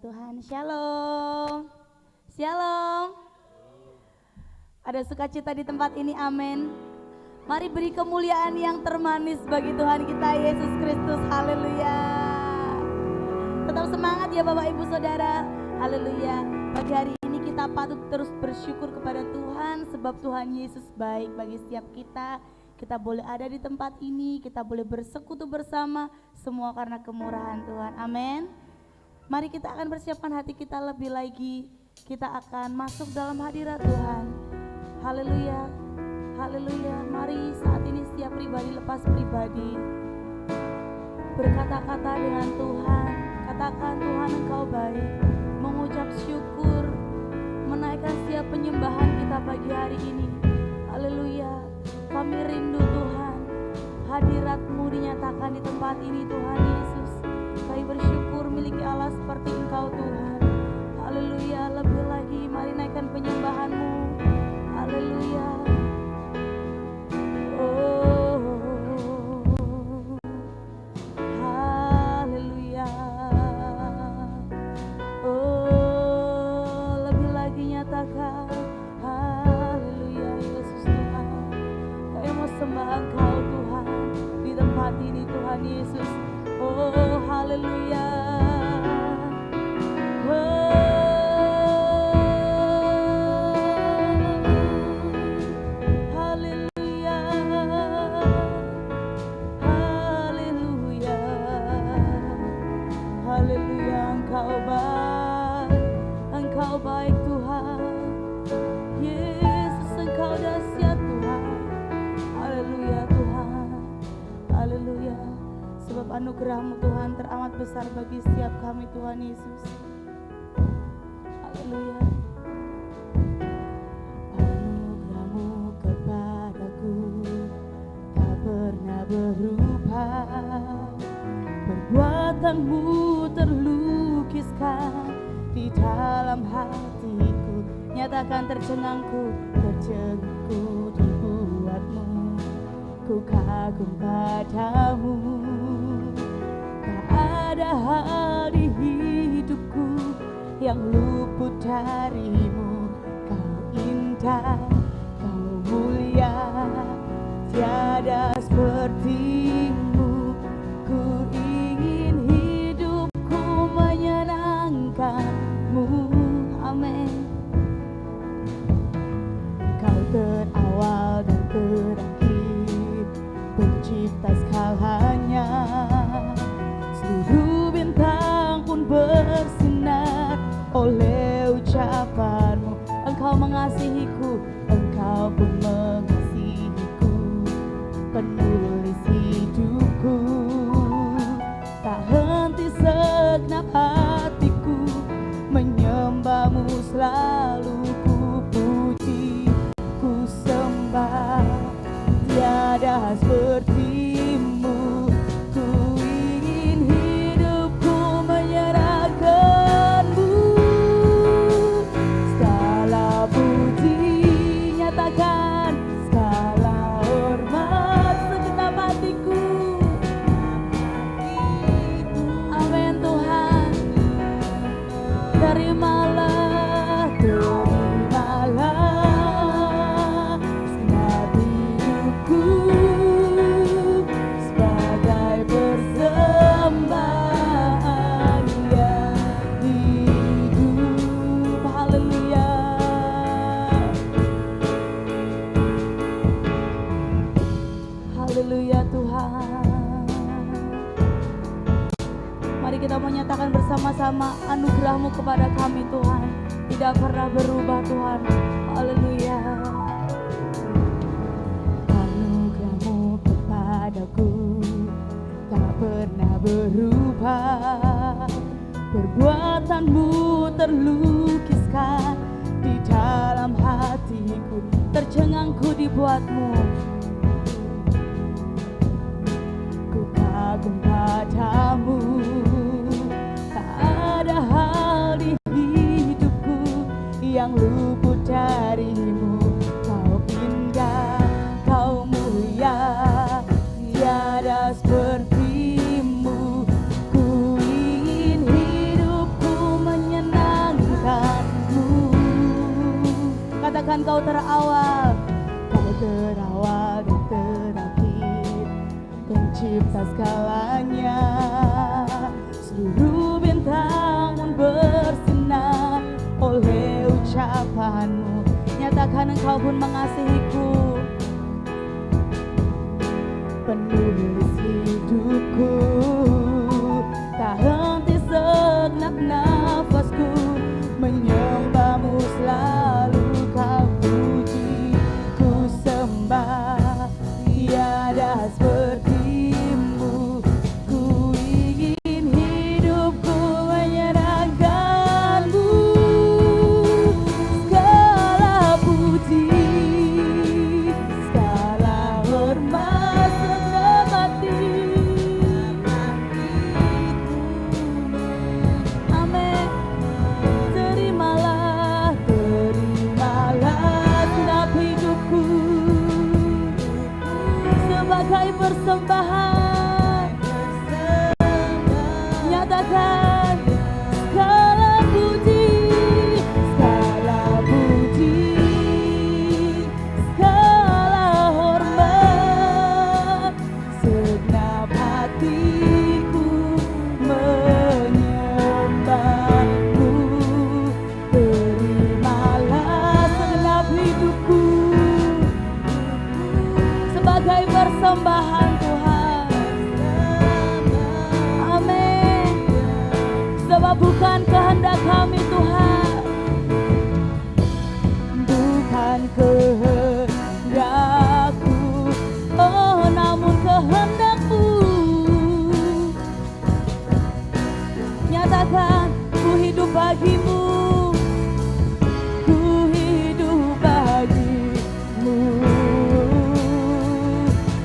Tuhan. Shalom. Shalom. Ada sukacita di tempat ini, amin. Mari beri kemuliaan yang termanis bagi Tuhan kita Yesus Kristus. Haleluya. Tetap semangat ya Bapak Ibu Saudara. Haleluya. Pagi hari ini kita patut terus bersyukur kepada Tuhan, sebab Tuhan Yesus baik bagi setiap kita. Kita boleh ada di tempat ini, kita boleh bersekutu bersama, semua karena kemurahan Tuhan. Amin. Mari kita akan persiapkan hati kita lebih lagi. Kita akan masuk dalam hadirat Tuhan. Haleluya. Haleluya. Mari saat ini setiap pribadi lepas pribadi berkata-kata dengan Tuhan. Katakan, Tuhan Engkau baik. Mengucap syukur, menaikkan setiap penyembahan kita pagi hari ini. Haleluya. Kami rindu Tuhan, hadirat-Mu dinyatakan di tempat ini Tuhan Yesus. Kami bersyukur miliki Allah seperti Engkau Tuhan. Haleluya. Lebih lagi mari naikkan penyembahan-Mu. Haleluya. Oh, haleluya. Oh, lebih lagi nyatakan haleluya Yesus Tuhan. Kami mau sembah Engkau Tuhan di tempat ini Tuhan Yesus. Oh, haleluya. Engkau baik Tuhan, Yesus Engkau dahsyat Tuhan. Haleluya Tuhan, haleluya. Sebab anugerah-Mu Tuhan teramat besar bagi setiap kami Tuhan Yesus. Haleluya. Anugerah-Mu kepadaku tak pernah berubah. Perbuatan-Mu terlukiskan di dalam hatiku. Nyatakan tercengangku dibuat-Mu. Ku kagum padamu. Tak ada hal di hidupku yang luput dari-Mu. Kau indah, Kau mulia, tiada seperti-Mu. Ku ingin hidupku menyenangkan-Mu. Amin. Kau terawal dan terakhir, pencipta segalanya. Seluruh bintang pun bersinar oleh ucapan-Mu. Engkau mengasihiku, Engkau pun mengasihiku. Penulis hidupku, tak henti segenap hatiku menyembah-Mu selalu. Ku puji, ku sembah, tiada seperti-Mu. Ku ingin hidupku menyerahkan-Mu. Segala puji nyatakan, segala hormat segenap hatiku. Amin Tuhan. Terimalah, terimalah segenap hidupku sebagai persembahan yang hidup. Haleluya. Haleluya Tuhan. Mari kita menyatakan bersama-sama anugerah-Mu kepada kami Tuhan tidak pernah berubah Tuhan. Haleluya. Anugerah-Mu kepadaku tak pernah berubah. Perbuatan-Mu terlukiskan di dalam hatiku. Tercengangku dibuat-Mu. Ku kagum padamu. Tak ada hal di hidupku yang luput dari-Mu. Kau indah, Kau mulia, tiada seperti-Mu. Ku ingin hidupku Engkau terawal, Kau terawal dan terakhir, Pencipta segalanya. Seluruh bintang pun bersinar oleh ucapan-Mu. Nyatakan Engkau pun mengasihiku. Penulis hidupku, tak henti segenap nafasku, menyembah-Mu selalu Kau puji, ku sembah, tiada seperti-Mu. Ku ingin hidupku menyenangkan-Mu. Segala puji, segala hormat, segenap hatiku. Amin. Terimalah, terimalah segenap hidupku sebagai persembahan. Nyatakan segala puji, segala puji, segala hormat, segenap hatiku menyembah-Mu. Terimalah segenap hidupku sebagai persembahan Tuhan. Amin. Sebab bukan kehendak kami Tuhan, bukan kehendakku, oh namun kehendak-Mu. Nyatakan ku hidup bagi-Mu, ku hidup bagi-Mu.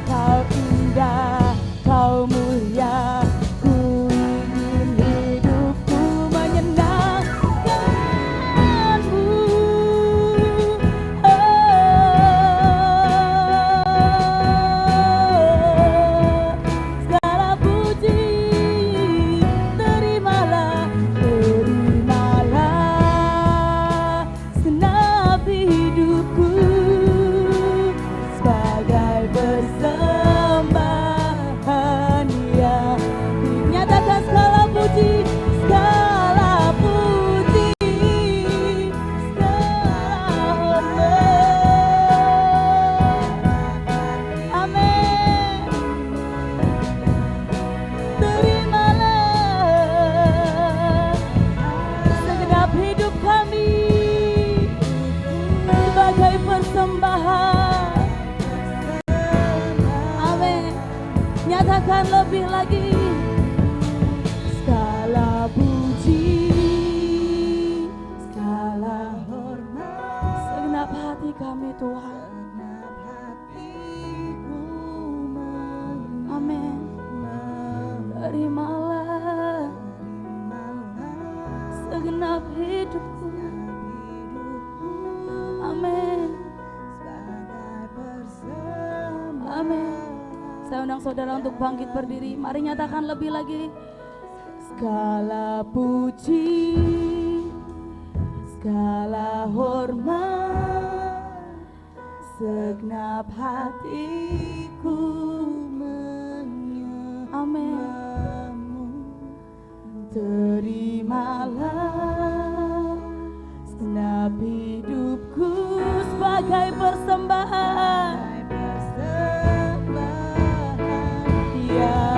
Kau indah, Kau mulia, ku ingin hidupku menyenangkan-Mu. Segala puji, terimalah, terimalah segenap hidupku sebagai persembahan. Ya, nyatakan segala puji, segala puji, segala hormat. Amin. Terimalah segenap hidup kami sebagai persembahan. Amin. Nyatakan lebih lagi. Segala puji, segala hormat, segenap hati kami Tuhan. Amin. Terimalah segenap hidupku. Amin. Amin. Saya undang saudara untuk bangkit berdiri. Mari nyatakan lebih lagi. Segala puji, segala hormat, segenap hatiku menyembah-Mu. Terimalah segenap hidupku sebagai persembahan. Ya,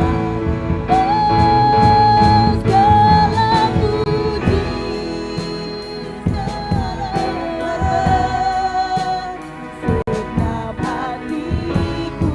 oh segala puji, segala hormat, segenap hatiku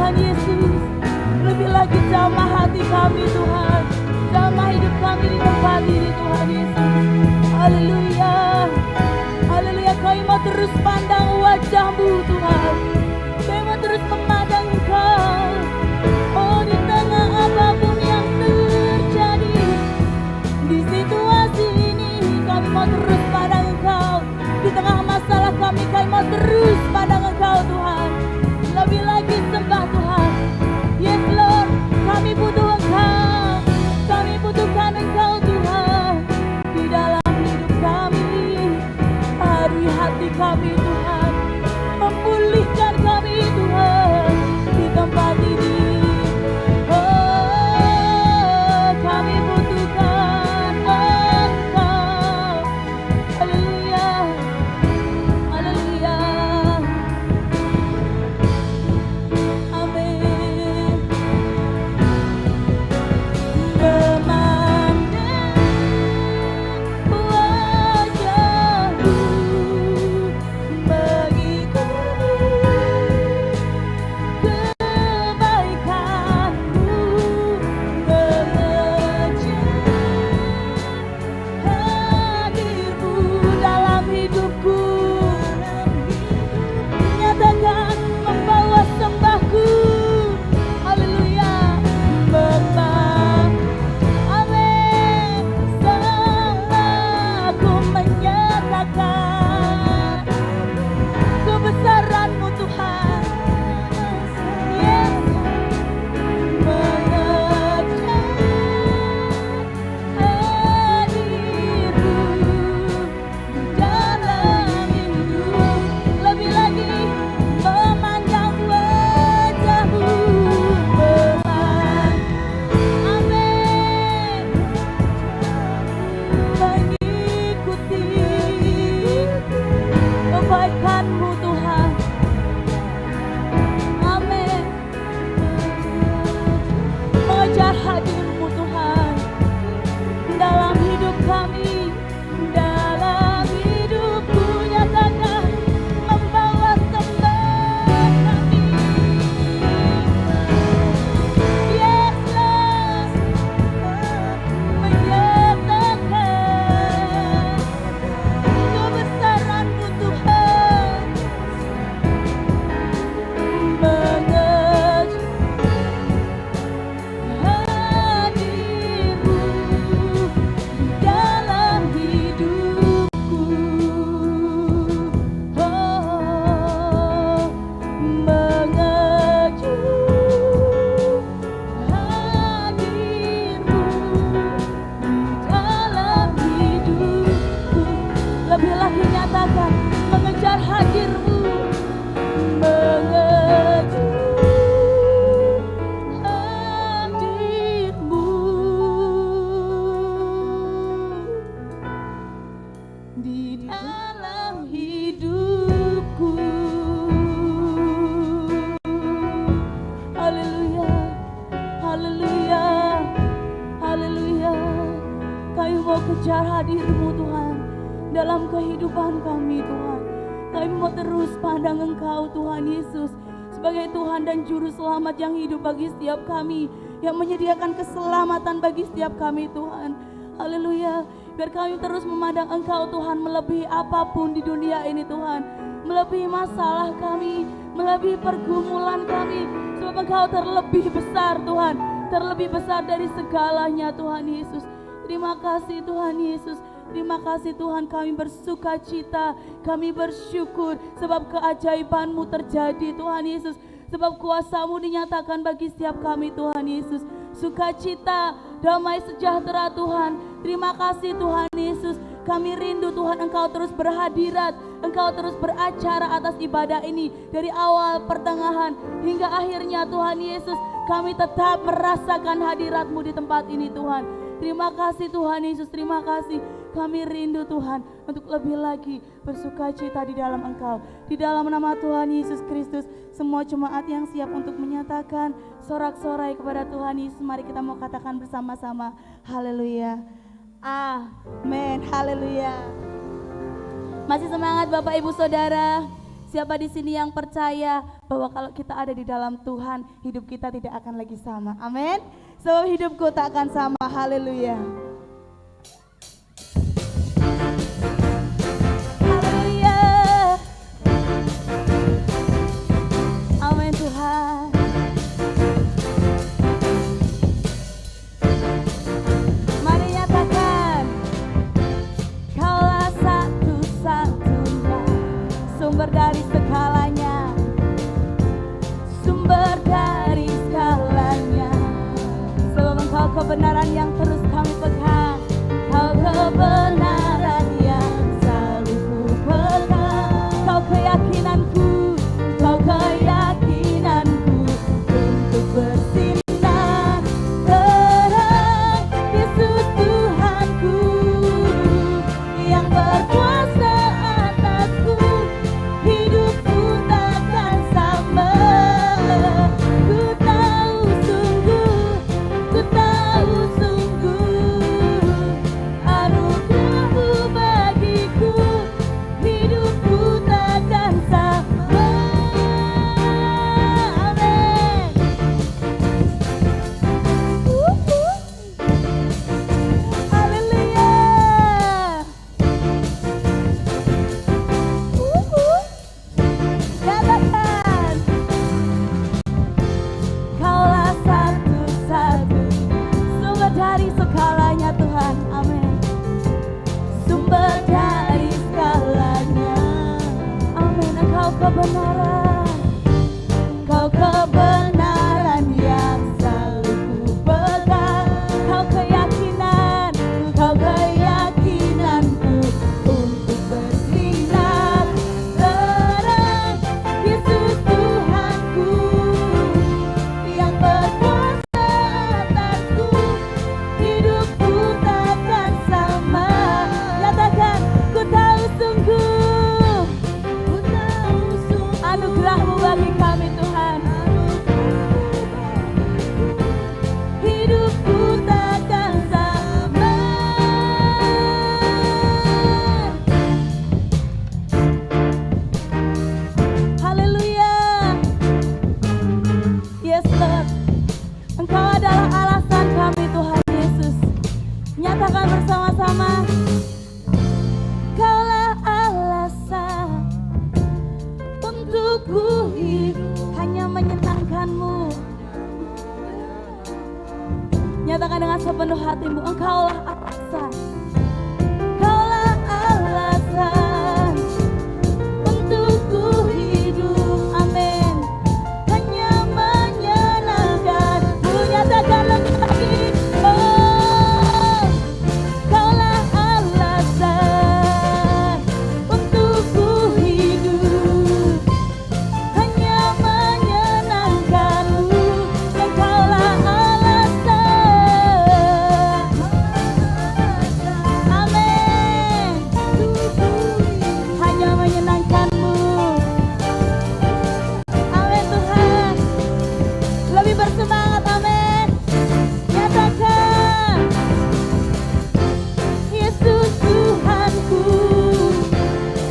Tuhan Yesus. Lebih lagi jamah hati kami Tuhan, jamah hidup kami di tempat ini Tuhan Yesus. Haleluya, haleluya. Kami mau terus pandang wajah-Mu Tuhan, kami mau terus memandang Engkau. Oh, di tengah apapun yang terjadi di situasi ini, kami mau terus pandang Engkau. Di tengah masalah kami mau terus pandang Engkau Tuhan. Lebih lagi sembah Tuhan. Yes Lord, kami butuh Engkau, kami butuhkan Engkau Tuhan. Di dalam hidup kami, hadiri hati kami Tuhan, memulihkan kami Tuhan di tempat ini. Oh, kami butuhkan Engkau. Haleluya, haleluya. Amin. Memandang wajah-Mu, kejar hadir-Mu Tuhan dalam kehidupan kami Tuhan. Kami mau terus pandang Engkau Tuhan Yesus sebagai Tuhan dan Juru Selamat yang hidup bagi setiap kami, yang menyediakan keselamatan bagi setiap kami Tuhan. Haleluya. Biar kami terus memandang Engkau Tuhan melebihi apapun di dunia ini Tuhan, melebihi masalah kami, melebihi pergumulan kami, sebab Engkau terlebih besar Tuhan, terlebih besar dari segalanya Tuhan Yesus. Terima kasih Tuhan Yesus. Terima kasih Tuhan, kami bersuka cita, kami bersyukur sebab keajaiban-Mu terjadi Tuhan Yesus, sebab kuasa-Mu dinyatakan bagi setiap kami Tuhan Yesus. Sukacita, damai sejahtera Tuhan. Terima kasih Tuhan Yesus. Kami rindu Tuhan Engkau terus berhadirat, Engkau terus beracara atas ibadah ini dari awal, pertengahan hingga akhirnya Tuhan Yesus. Kami tetap merasakan hadirat-Mu di tempat ini Tuhan. Terima kasih Tuhan Yesus, terima kasih. Kami rindu Tuhan untuk lebih lagi bersuka cita di dalam Engkau. Di dalam nama Tuhan Yesus Kristus, semua jemaat yang siap untuk menyatakan sorak-sorai kepada Tuhan Yesus, mari kita mau katakan bersama-sama, haleluya, amin, haleluya. Masih semangat Bapak Ibu Saudara, Siapa di sini yang percaya bahwa kalau kita ada di dalam Tuhan, hidup kita tidak akan lagi sama. Amin. Sebab hidupku tak akan sama. Haleluya. Haleluya. Amin Tuhan. Mari nyatakan, Kaulah satu-satunya sumber dari segalanya, sumber dari segalanya. Sebab Engkau kebenaran yang terus kami pegang, Kau kebenaran yang selalu ku pegang. Kau keyakinanku, Kau keyakinanku untuk bersinar terang. Yesus Tuhanku yang berkuasa atasku, hidupku takkan sama. Ku tahu sungguh anugerah-Mu bagiku, hidupku takkan sama. Amin. Haleluya. Katakan, Kaulah satu-satu sumber dari segalanya Tuhan. Amin. Sumber dari segalanya. Amin. Engkau kebenaran, Kau kebenaran yang selalu ku pegang. Kau keyakinan, Kau keyakinanku untuk bersinar terang. Yesus Tuhanku yang berkuasa atasku, hidupku takkan sama. Katakan, ku tahu sungguh anugerah-Mu bagi kami Tuhan. Hidupku takkan sama. Haleluya. Yes Lord, Engkau adalah alasan kami Tuhan Yesus. Nyatakan bersama-sama, Kaulah alasan untuk ku hidup hanya menyenangkan-Mu. Nyatakan dengan sepenuh hatimu, Engkaulah alasan. Kaulah alasan untuk ku hidup. Amin. Hanya menyenangkan-Mu. Nyatakan lagi. Oh, Kaulah alasan untuk ku hidup. Hanya menyenangkan-Mu. Engkaulah alasan. Amin. Hanya menyenangkan-Mu. Amin Tuhan. Lebih bersemangat, amin. Nyatakan, Yesus Tuhanku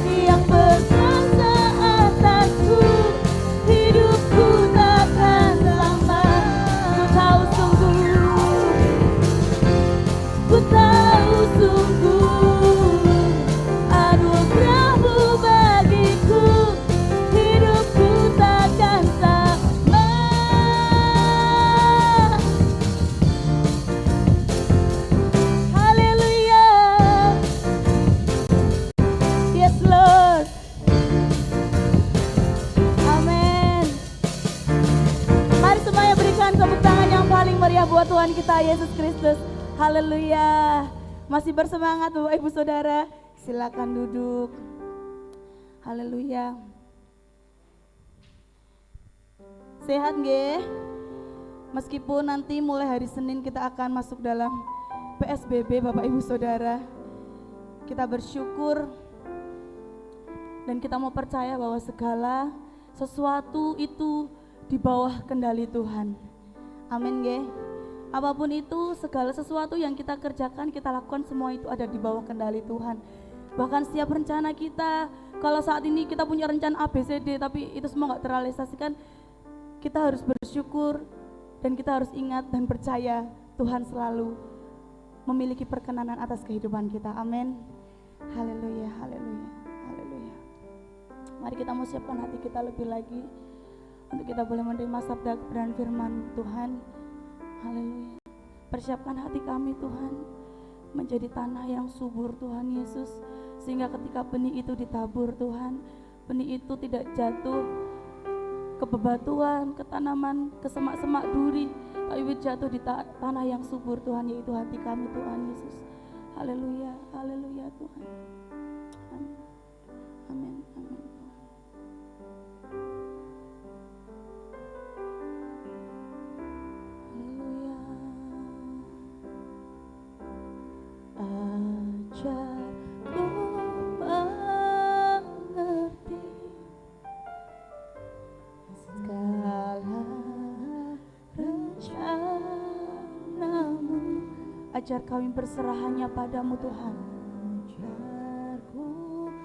yang berkuasa atasku, hidupku takkan sama. Ku tahu sungguh anugerah-Mu bagiku, hidupku takkan sama. Haleluya. Yes Lord. Amin. Mari semuanya berikan tepuk tangan yang paling meriah buat Tuhan kita Yesus Kristus. Haleluya. Masih bersemangat Bapak Ibu Saudara? Silakan duduk. Haleluya. Sehat nggih? Meskipun nanti mulai hari Senin kita akan masuk dalam PSBB Bapak Ibu Saudara, kita bersyukur dan kita mau percaya bahwa segala sesuatu itu di bawah kendali Tuhan. Amin nggih. Apapun itu, segala sesuatu yang kita kerjakan, kita lakukan, semua itu ada di bawah kendali Tuhan. Bahkan setiap rencana kita, kalau saat ini kita punya rencana ABCD tapi itu semua nggak terrealisasikan, kita harus bersyukur dan kita harus ingat dan percaya Tuhan selalu memiliki perkenanan atas kehidupan kita. Amin. Haleluya, haleluya, haleluya. Mari kita mau siapkan hati kita lebih lagi untuk kita boleh menerima sabda kebenaran firman Tuhan. Haleluya. Persiapkan hati kami Tuhan menjadi tanah yang subur Tuhan Yesus, sehingga ketika benih itu ditabur Tuhan, benih itu tidak jatuh ke bebatuan, ke tanaman, ke semak-semak duri, tapi jatuh di tanah yang subur Tuhan, yaitu hati kami Tuhan Yesus. Haleluya, haleluya Tuhan. Amin, amin, amin. Ajarku mengerti segala rencanamu. Ajar kami berserah hanya padamu Tuhan.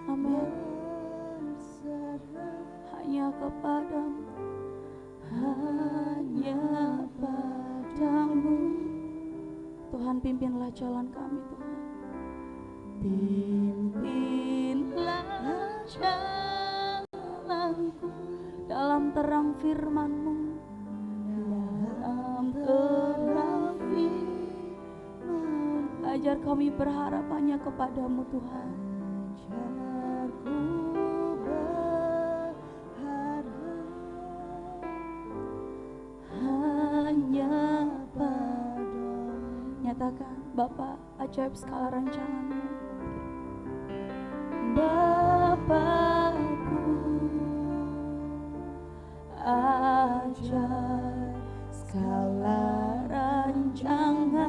Amin. Hanya kepadamu, hanya padamu Tuhan. Pimpinlah jalan kami Tuhan. Pimpinlah jalanku dalam terang firman-Mu, dalam terang firman. Ajar kami berharap hanya kepadamu Tuhan. Ajarku berharap hanya padamu. Nyatakan, Bapa, ajaib skala rancangan-Mu. Bapakku, ajaib skala rancangan-Mu.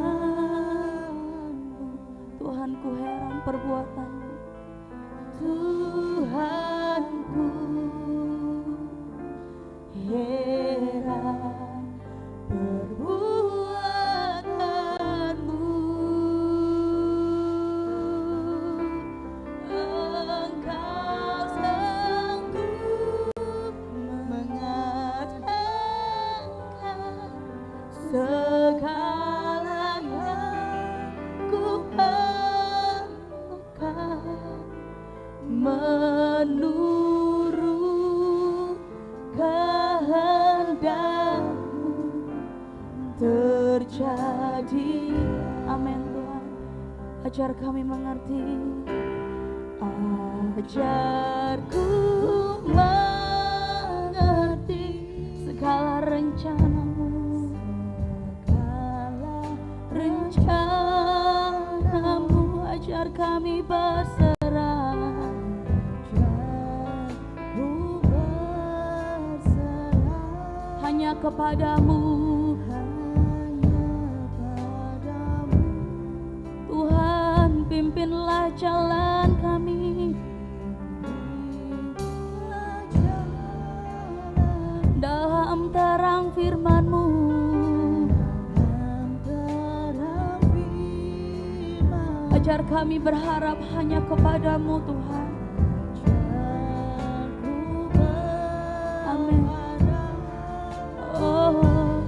Tuhan, ku heran perbuatan-Mu. Tuhanku, heran perbuatan-Mu. Engkau sanggup mengatakan segala yang ku perlukan, menurut kehendak-Mu terjadi. Amin Tuhan. Ajar kami mengerti, ajarku mengerti segala rencana-Mu, segala rencana-Mu. Ajar kami berserah, ajarku berserah hanya kepadamu, Tuhan. Pimpinlah jalan kami dalam terang firman-Mu, ajar kami berharap hanya kepadamu Tuhan. Amin. Oh,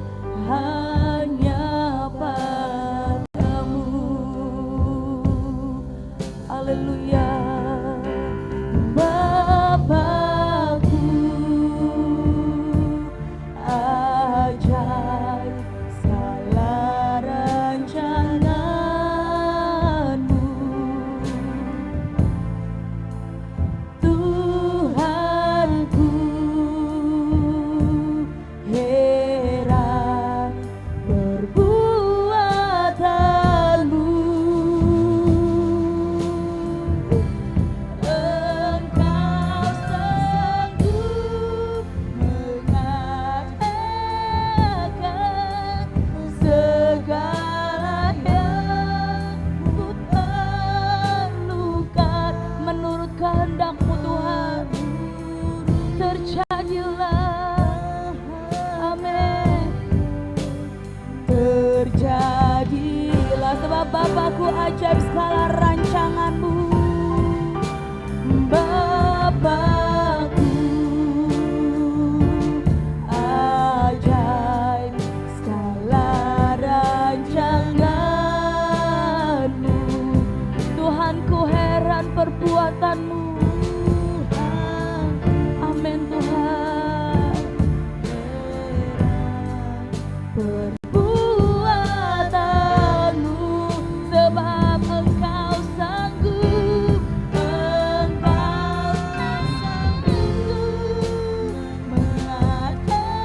hanya padamu. Haleluya. Bapakku, ajaib segala rancangan-Mu. Tuhanku, heran perbuatan-Mu. Engkau sanggup mengatakan segala yang ku perlukan, menurut kehendak-Mu Tuhan. Terjadilah, amin. Terjadilah sebab Bapakku ajaib segala rancangan-Mu. Bapakku, perbuatanmu, sebab engkau sanggup, engkau sanggup mengatakan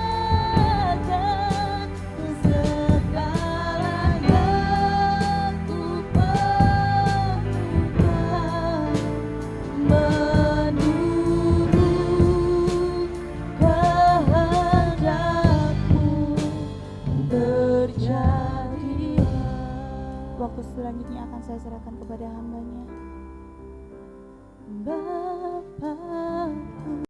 segala yang ku perlukan menurut kehendakmu terjadi. Waktu selanjutnya akan saya serahkan kepada hambanya. Bapakku,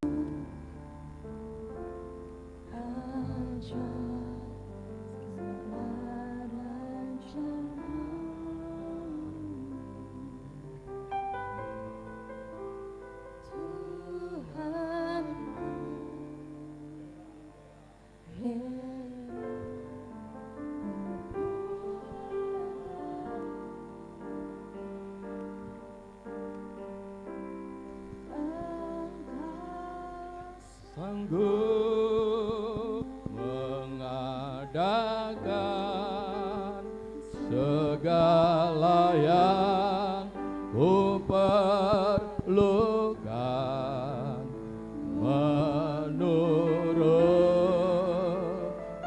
ajar segala rencanamu, Tuhan, sanggup mengadakan segala yang ku perlukan menurut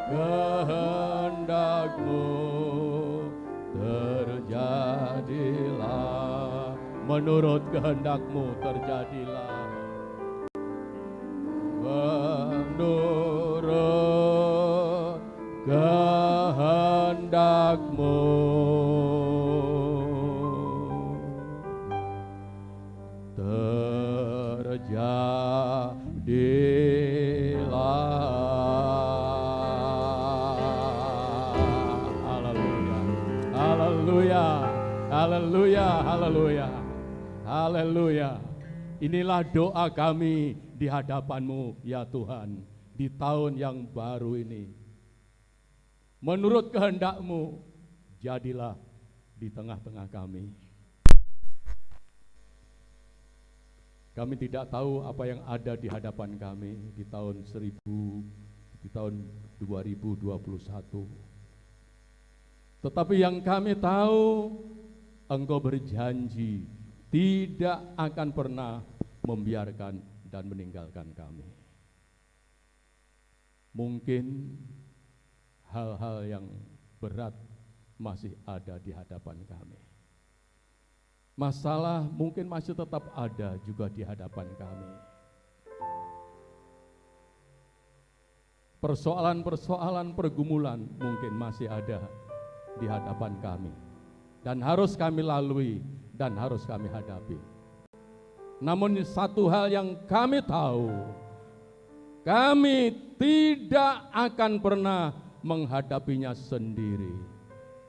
kehendakmu terjadilah, menurut kehendakmu terjadilah, menurut kehendakmu terjadilah. Haleluya, haleluya, haleluya, haleluya, haleluya. Inilah doa kami di hadapan-Mu ya Tuhan, di tahun yang baru ini. Menurut kehendak-Mu, jadilah di tengah-tengah kami. Kami tidak tahu apa yang ada di hadapan kami di tahun 2021. Tetapi yang kami tahu, Engkau berjanji tidak akan pernah membiarkan dan meninggalkan kami. Mungkin hal-hal yang berat masih ada di hadapan kami. Masalah mungkin masih tetap ada juga di hadapan kami. Persoalan-persoalan pergumulan mungkin masih ada di hadapan kami. Dan harus kami lalui dan harus kami hadapi. Namun satu hal yang kami tahu, kami tidak akan pernah menghadapinya sendiri,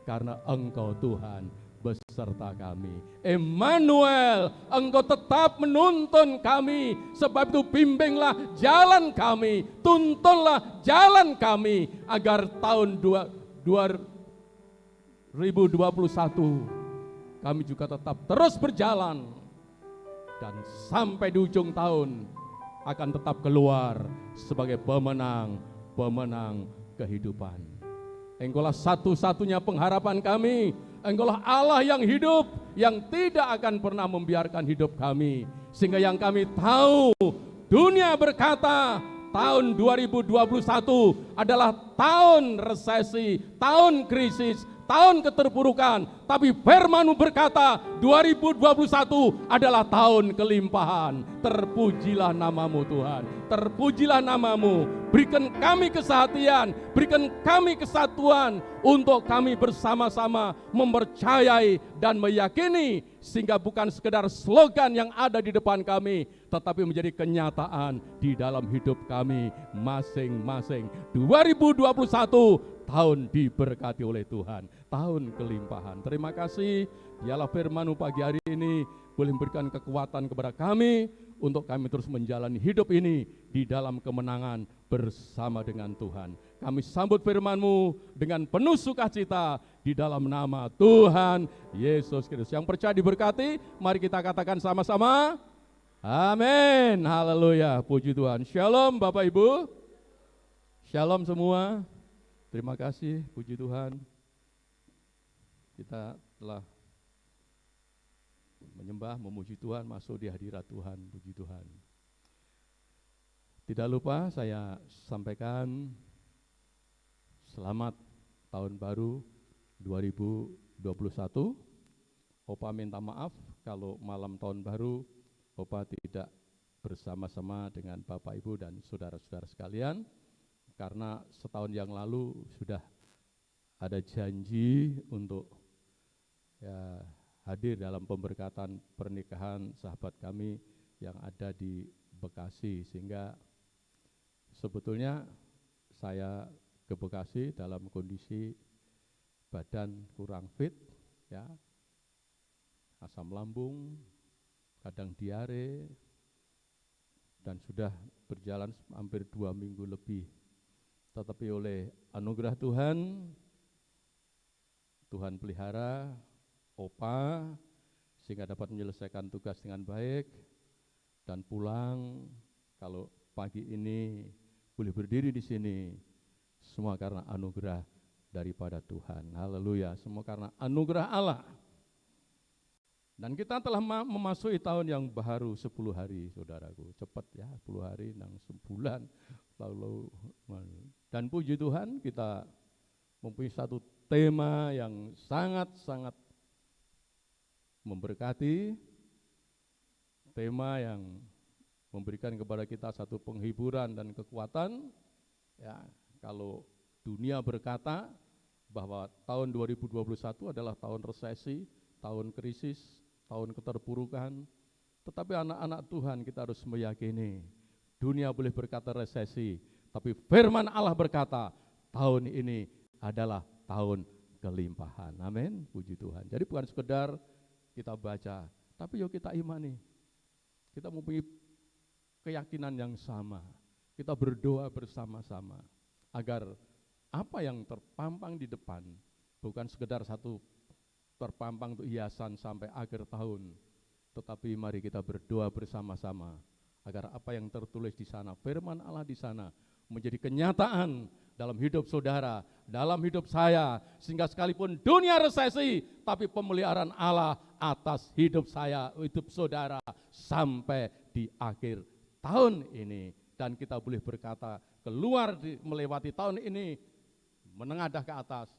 karena Engkau Tuhan beserta kami. Emmanuel, Engkau tetap menuntun kami, sebab itu bimbinglah jalan kami, tuntunlah jalan kami, agar tahun 2021 kami juga tetap terus berjalan, dan sampai di ujung tahun akan tetap keluar sebagai pemenang kehidupan. Engkaulah satu-satunya pengharapan kami. Engkaulah Allah yang hidup, yang tidak akan pernah membiarkan hidup kami. Sehingga yang kami tahu, dunia berkata tahun 2021 adalah tahun resesi, tahun krisis, tahun keterpurukan. Tapi firman-Mu berkata 2021 adalah tahun kelimpahan. Terpujilah nama-Mu Tuhan, terpujilah nama-Mu. Berikan kami kesehatian, berikan kami kesatuan untuk kami bersama-sama mempercayai dan meyakini, sehingga bukan sekedar slogan yang ada di depan kami, tetapi menjadi kenyataan di dalam hidup kami masing-masing. 2021 tahun diberkati oleh Tuhan, tahun kelimpahan. Terima kasih, biarlah firman-Mu pagi hari ini boleh memberikan kekuatan kepada kami untuk kami terus menjalani hidup ini di dalam kemenangan bersama dengan Tuhan. Kami sambut firman-Mu dengan penuh sukacita di dalam nama Tuhan Yesus Kristus. Yang percaya diberkati, mari kita katakan sama-sama, amin, haleluya, puji Tuhan. Shalom Bapak Ibu, shalom semua. Terima kasih, puji Tuhan. Kita telah menyembah, memuji Tuhan, masuk di hadirat Tuhan, puji Tuhan. Tidak lupa saya sampaikan selamat tahun baru 2021. Opa minta maaf kalau malam tahun baru Opa tidak bersama-sama dengan Bapak Ibu dan saudara-saudara sekalian, karena setahun yang lalu sudah ada janji untuk hadir dalam pemberkatan pernikahan sahabat kami yang ada di Bekasi, sehingga sebetulnya saya ke Bekasi dalam kondisi badan kurang fit, ya, asam lambung, kadang diare, dan sudah berjalan hampir 2 minggu lebih. Tetapi oleh anugerah Tuhan, Tuhan pelihara Opa sehingga dapat menyelesaikan tugas dengan baik dan pulang. Kalau pagi ini boleh berdiri di sini, semua karena anugerah daripada Tuhan. Haleluya, semua karena anugerah Allah. Dan kita telah memasuki tahun yang baru 10 hari, saudaraku. Cepat ya, 10 hari, nang sebulan. Lalu, dan puji Tuhan, kita mempunyai satu tema yang sangat-sangat memberkati, tema yang memberikan kepada kita satu penghiburan dan kekuatan. Ya, kalau dunia berkata bahwa tahun 2021 adalah tahun resesi, tahun krisis, tahun keterpurukan, tetapi anak-anak Tuhan kita harus meyakini dunia boleh berkata resesi, tapi firman Allah berkata tahun ini adalah tahun kelimpahan. Amin, puji Tuhan. Jadi bukan sekedar kita baca, tapi yuk kita imani. Kita mempunyai keyakinan yang sama. Kita berdoa bersama-sama agar apa yang terpampang di depan bukan sekedar satu terpampang untuk hiasan sampai akhir tahun, tetapi mari kita berdoa bersama-sama agar apa yang tertulis di sana, firman Allah di sana, menjadi kenyataan dalam hidup saudara, dalam hidup saya, sehingga sekalipun dunia resesi, tapi pemeliharaan Allah atas hidup saya, hidup saudara, sampai di akhir tahun ini. Dan kita boleh berkata, keluar melewati tahun ini, menengadah ke atas,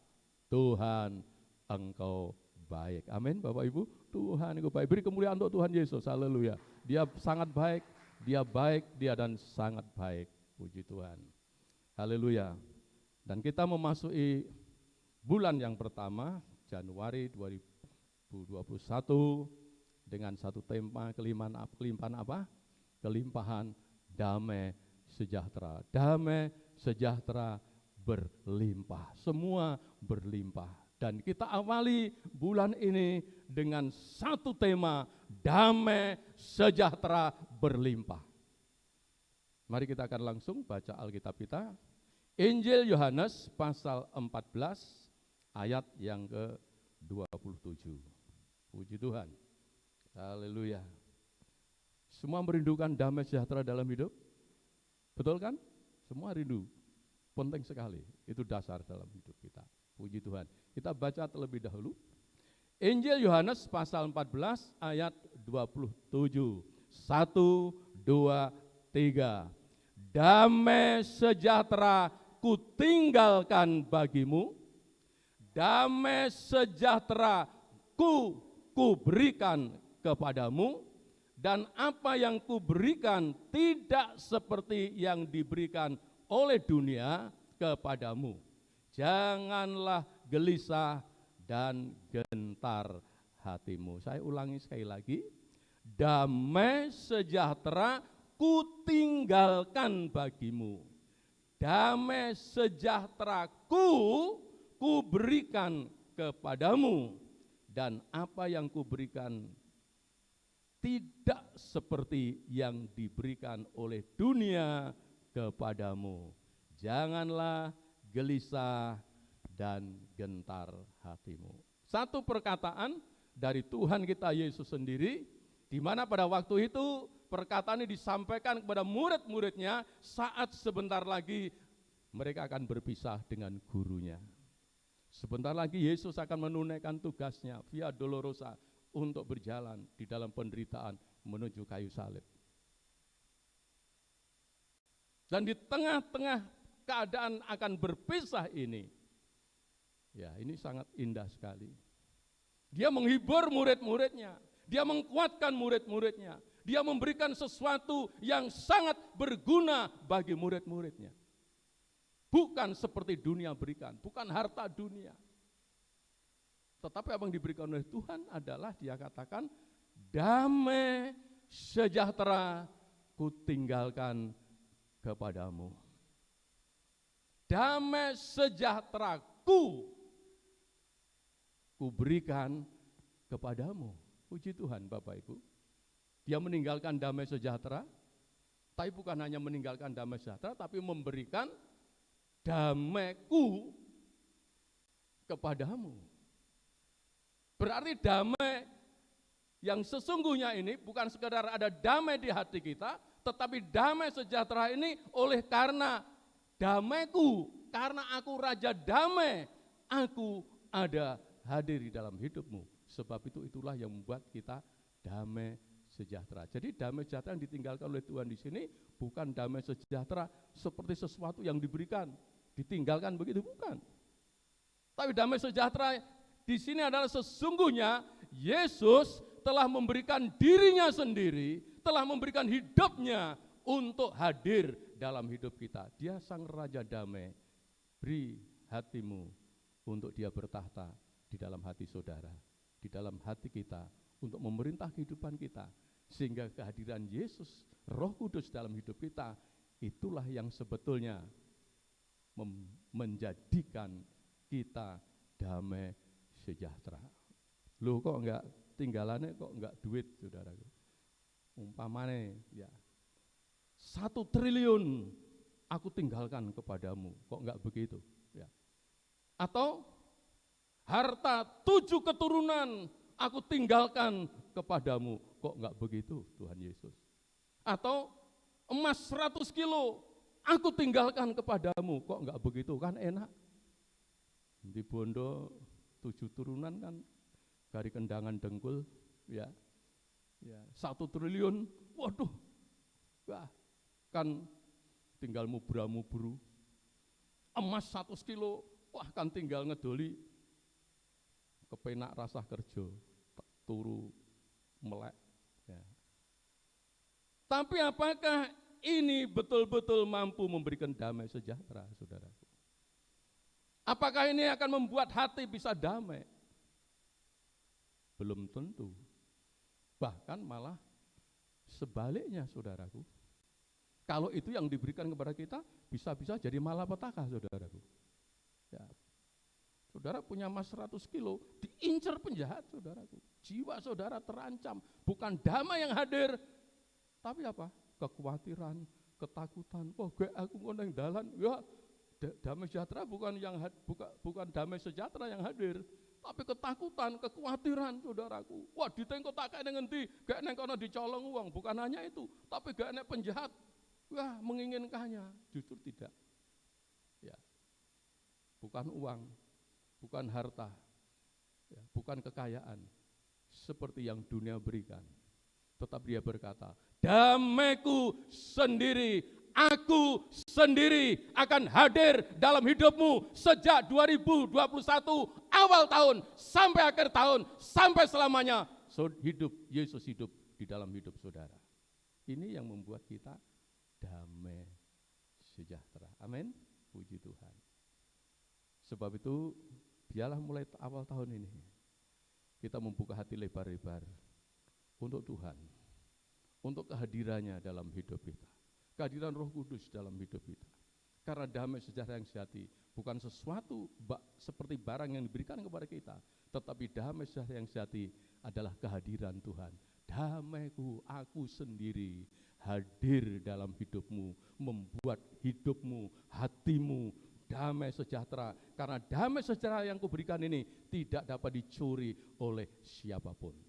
Tuhan Engkau baik. Amin, Bapak Ibu. Tuhan Engkau baik. Beri kemuliaan untuk Tuhan Yesus. Haleluya. Dia sangat baik, dia dan sangat baik. Puji Tuhan. Haleluya. Dan kita memasuki bulan yang pertama, Januari 2021, dengan satu tema kelimpahan apa? Kelimpahan damai sejahtera. Damai sejahtera berlimpah. Semua berlimpah. Dan kita awali bulan ini dengan satu tema, damai sejahtera berlimpah. Mari kita akan langsung baca Alkitab kita. Injil Yohanes pasal 14 ayat yang ke-27. Puji Tuhan. Haleluya. Semua merindukan damai sejahtera dalam hidup? Betul kan? Semua rindu. Penting sekali. Itu dasar dalam hidup kita. Puji Tuhan. Kita baca terlebih dahulu. Injil Yohanes pasal 14 ayat 27. 1, 2, 3. Damai sejahtera kutinggalkan bagimu, damai sejahtera kuberikan kepadamu, dan apa yang kuberikan tidak seperti yang diberikan oleh dunia kepadamu. Janganlah gelisah dan gentar hatimu. Saya ulangi sekali lagi. Damai sejahtera kutinggalkan bagimu. Damai sejahtera kuberikan kepadamu. Dan apa yang kuberikan tidak seperti yang diberikan oleh dunia kepadamu. Janganlah gelisah dan gentar hatimu. Satu perkataan dari Tuhan kita Yesus sendiri, di mana pada waktu itu perkataan ini disampaikan kepada murid-muridnya saat sebentar lagi mereka akan berpisah dengan gurunya. Sebentar lagi Yesus akan menunaikan tugasnya via dolorosa untuk berjalan di dalam penderitaan menuju kayu salib. Dan di tengah-tengah keadaan akan berpisah ini, ya ini sangat indah sekali. Dia menghibur murid-muridnya, dia menguatkan murid-muridnya, dia memberikan sesuatu yang sangat berguna bagi murid-muridnya. Bukan seperti dunia berikan, bukan harta dunia. Tetapi apa yang diberikan oleh Tuhan adalah dia katakan, damai sejahtera kutinggalkan kepadamu. Damai sejahtera kuberikan kepadamu. Puji Tuhan Bapak Ibu. Dia meninggalkan damai sejahtera, tapi bukan hanya meninggalkan damai sejahtera, tapi memberikan damaiku kepadamu. Berarti damai yang sesungguhnya ini bukan sekedar ada damai di hati kita, tetapi damai sejahtera ini oleh karena damaiku, karena aku Raja Damai, aku ada hadir di dalam hidupmu. Sebab itulah yang membuat kita damai sejahtera. Jadi damai sejahtera yang ditinggalkan oleh Tuhan di sini bukan damai sejahtera seperti sesuatu yang diberikan, ditinggalkan begitu, bukan. Tapi damai sejahtera di sini adalah sesungguhnya Yesus telah memberikan dirinya sendiri, telah memberikan hidupnya untuk hadir dalam hidup kita. Dia sang Raja Damai. Beri hatimu untuk dia bertahta di dalam hati saudara, di dalam hati kita, untuk memerintah kehidupan kita, sehingga kehadiran Yesus, Roh Kudus dalam hidup kita, itulah yang sebetulnya menjadikan kita damai sejahtera. Loh kok enggak tinggalannya, kok enggak duit, saudaraku? Umpamane ya 1 triliun aku tinggalkan kepadamu, kok enggak begitu? Ya. Atau harta 7 keturunan aku tinggalkan kepadamu, kok enggak begitu Tuhan Yesus? Atau emas 100 kilo aku tinggalkan kepadamu, kok enggak begitu? Kan enak. Di Bondo 7 turunan kan dari kendangan dengkul, ya, 1 triliun, waduh, wah, kan tinggal mubra-mubru. Emas 100 kilo, wah kan tinggal ngedoli, kepenak rasa kerja, turu melek. Ya. Tapi apakah ini betul-betul mampu memberikan damai sejahtera, saudaraku? Apakah ini akan membuat hati bisa damai? Belum tentu. Bahkan malah sebaliknya, saudaraku. Kalau itu yang diberikan kepada kita, bisa-bisa jadi malapetaka, saudaraku. Ya. Saudara punya emas 100 kilo, diincar penjahat, saudaraku. Jiwa saudara terancam, bukan damai yang hadir, tapi apa? Kekhawatiran, ketakutan. Oh, aku ngoneng dalan, ya. Damai sejahtera bukan damai sejahtera yang hadir, tapi ketakutan, kekhawatiran, saudaraku. Wah, ditengok tak kayak ngendi, gak neng kono dicolong uang, bukan hanya itu, tapi gak neng penjahat, wah menginginkannya, justru tidak. Ya, bukan uang, bukan harta, ya, bukan kekayaan, seperti yang dunia berikan. Tetapi dia berkata, damaiku sendiri, aku sendiri akan hadir dalam hidupmu sejak 2021 awal tahun sampai akhir tahun, sampai selamanya. Yesus hidup di dalam hidup saudara. Ini yang membuat kita damai sejahtera. Amin. Puji Tuhan. Sebab itu biarlah mulai awal tahun ini kita membuka hati lebar-lebar untuk Tuhan, untuk kehadirannya dalam hidup kita, kehadiran Roh Kudus dalam hidup kita. Karena damai sejahtera yang sejati bukan sesuatu seperti barang yang diberikan kepada kita, tetapi damai sejahtera yang sejati adalah kehadiran Tuhan. Damaiku, aku sendiri hadir dalam hidupmu, membuat hidupmu, hatimu damai sejahtera. Karena damai sejahtera yang kuberikan ini tidak dapat dicuri oleh siapapun.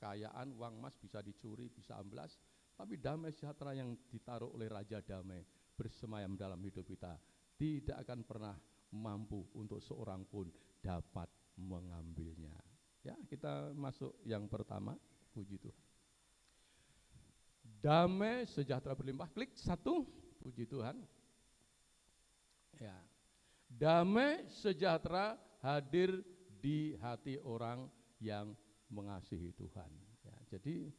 Kekayaan, uang emas bisa dicuri, bisa amblas, tapi damai sejahtera yang ditaruh oleh Raja Damai bersemayam dalam hidup kita tidak akan pernah mampu untuk seorang pun dapat mengambilnya. Ya, kita masuk yang pertama, puji Tuhan. Damai sejahtera berlimpah, klik 1, puji Tuhan. Ya. Damai sejahtera hadir di hati orang yang mengasihi Tuhan. Ya, jadi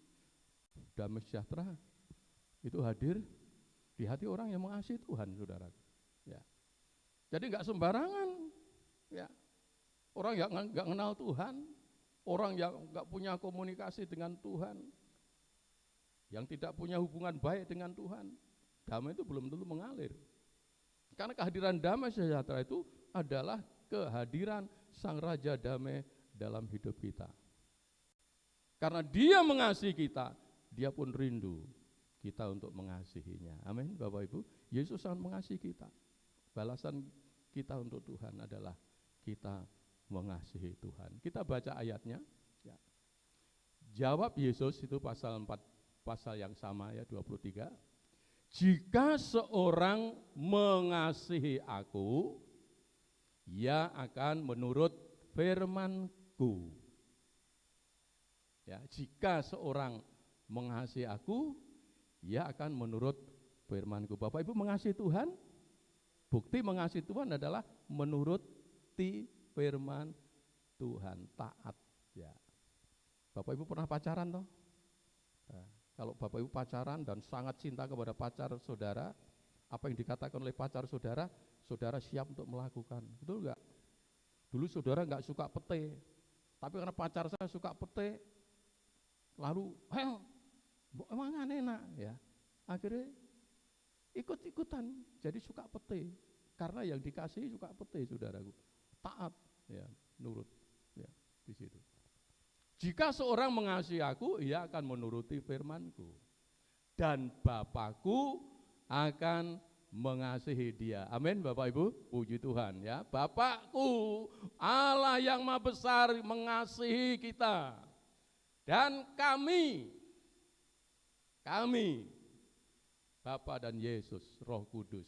damai sejahtera itu hadir di hati orang yang mengasihi Tuhan, saudara. Ya. Jadi nggak sembarangan. Ya. Orang yang nggak kenal Tuhan, orang yang nggak punya komunikasi dengan Tuhan, yang tidak punya hubungan baik dengan Tuhan, damai itu belum tentu mengalir. Karena kehadiran damai sejahtera itu adalah kehadiran Sang Raja Damai dalam hidup kita. Karena Dia mengasihi kita, Dia pun rindu kita untuk mengasihinya. Amin, Bapak Ibu. Yesus sangat mengasihi kita. Balasan kita untuk Tuhan adalah kita mengasihi Tuhan. Kita baca ayatnya. Ya. Jawab Yesus itu pasal 4, pasal yang sama ya, 23. Jika seorang mengasihi aku, ia akan menurut firman-Ku. Ya, jika seorang mengasihi aku, ia akan menurut firman-Ku. Bapak Ibu mengasihi Tuhan? Bukti mengasihi Tuhan adalah menuruti firman Tuhan, taat. Ya. Bapak Ibu pernah pacaran toh? Nah, kalau Bapak Ibu pacaran dan sangat cinta kepada pacar saudara, apa yang dikatakan oleh pacar saudara, saudara siap untuk melakukan. Betul enggak? Dulu saudara enggak suka pete, tapi karena pacar saya suka pete, lalu, emang enak ya. Akhirnya ikut-ikutan, jadi suka pete. Karena yang dikasihi suka pete, saudaraku. Taat, ya, nurut, ya, di situ. Jika seorang mengasihi aku, ia akan menuruti firman-Ku. Dan Bapakku akan mengasihi dia. Amin, Bapak Ibu, puji Tuhan ya. Bapakku, Allah yang Maha Besar mengasihi kita. Dan kami, Bapa dan Yesus, Roh Kudus,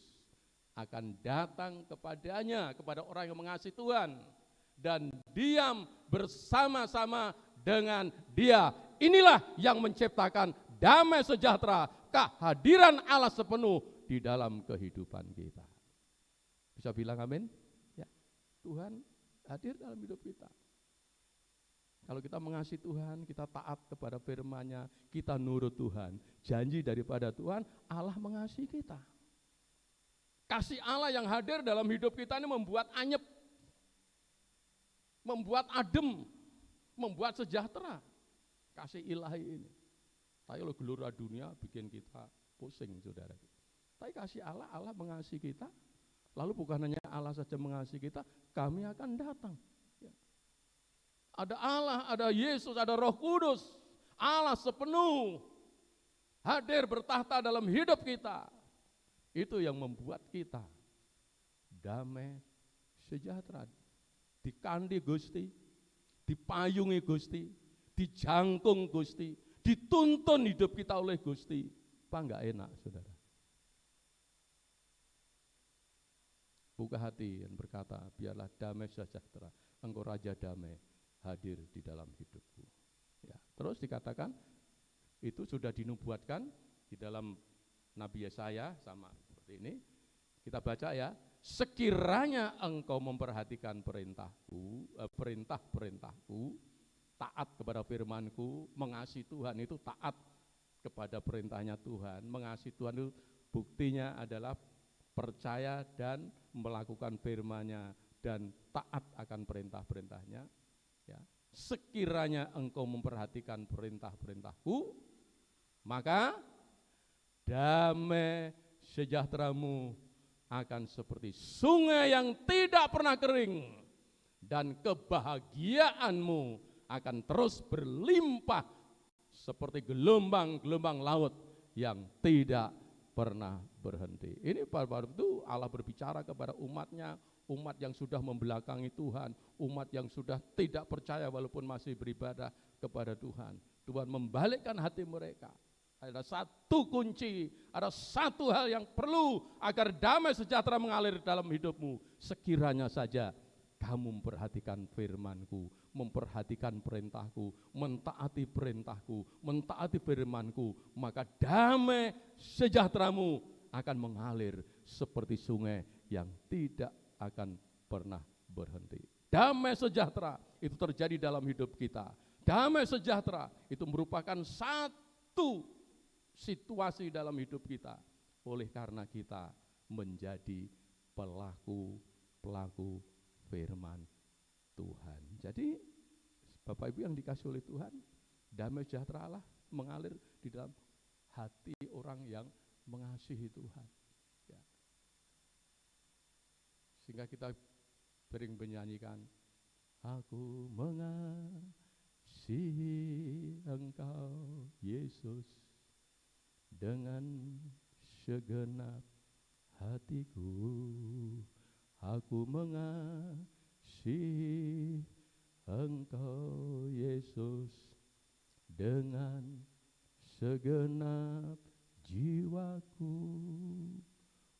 akan datang kepadanya, kepada orang yang mengasihi Tuhan, dan diam bersama-sama dengan dia. Inilah yang menciptakan damai sejahtera, kehadiran Allah sepenuh di dalam kehidupan kita. Bisa bilang amin? Ya, Tuhan hadir dalam hidup kita. Kalau kita mengasihi Tuhan, kita taat kepada firman-Nya, kita nurut Tuhan, janji daripada Tuhan, Allah mengasihi kita. Kasih Allah yang hadir dalam hidup kita ini membuat anyep, membuat adem, membuat sejahtera. Kasih ilahi ini. Tapi kalau gelora dunia bikin kita pusing, saudara. Tapi kasih Allah, Allah mengasihi kita. Lalu bukan hanya Allah saja mengasihi kita, kami akan datang. Ya. Ada Allah, ada Yesus, ada Roh Kudus. Allah sepenuh hadir bertahta dalam hidup kita. Itu yang membuat kita damai sejahtera. Dikandi Gusti, dipayungi Gusti, dijangkung Gusti, dituntun hidup kita oleh Gusti. Apa enggak enak, saudara? Buka hati dan berkata, biarlah damai sejahtera, Engkau Raja damai, hadir di dalam hidupku. Ya, terus dikatakan, itu sudah dinubuatkan di dalam Nabi Yesaya, sama seperti ini. Kita baca ya, sekiranya engkau memperhatikan perintah-perintahku, taat kepada firman-Ku, mengasihi Tuhan itu taat kepada perintahnya Tuhan. Mengasihi Tuhan itu buktinya adalah percaya dan melakukan firman-Nya dan taat akan perintah-perintahnya. Ya. Sekiranya engkau memperhatikan perintah-perintahku, maka damai sejahteramu akan seperti sungai yang tidak pernah kering, dan kebahagiaanmu akan terus berlimpah seperti gelombang-gelombang laut yang tidak pernah berhenti. Ini pada waktu itu Allah berbicara kepada umatnya, umat yang sudah membelakangi Tuhan, umat yang sudah tidak percaya walaupun masih beribadah kepada Tuhan. Tuhan membalikkan hati mereka. Ada satu kunci, ada satu hal yang perlu agar damai sejahtera mengalir dalam hidupmu. Sekiranya saja kamu memperhatikan firman-Ku, memperhatikan perintah-Ku, mentaati perintah-Ku, mentaati firman-Ku, maka damai sejahteramu akan mengalir seperti sungai yang tidak akan pernah berhenti. Damai sejahtera itu terjadi dalam hidup kita. Damai sejahtera itu merupakan satu situasi dalam hidup kita, oleh karena kita menjadi pelaku firman Tuhan. Jadi Bapak Ibu yang dikasih oleh Tuhan, damai sejahtera Allah mengalir di dalam hati orang yang mengasihi Tuhan, ya. Sehingga kita sering menyanyikan, aku mengasihi Engkau Yesus dengan segenap hatiku, aku mengasihi Engkau Yesus dengan segenap jiwaku,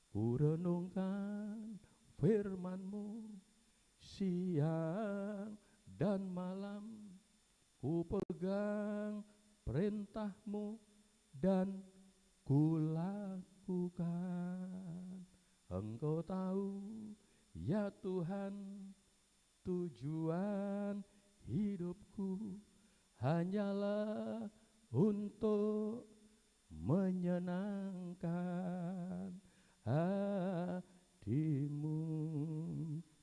ku renungkan firman-Mu siang dan malam, ku pegang perintah-Mu dan ku lakukan. Engkau tahu ya Tuhan, tujuan hidupku hanyalah untuk menyenangkan hati-Mu.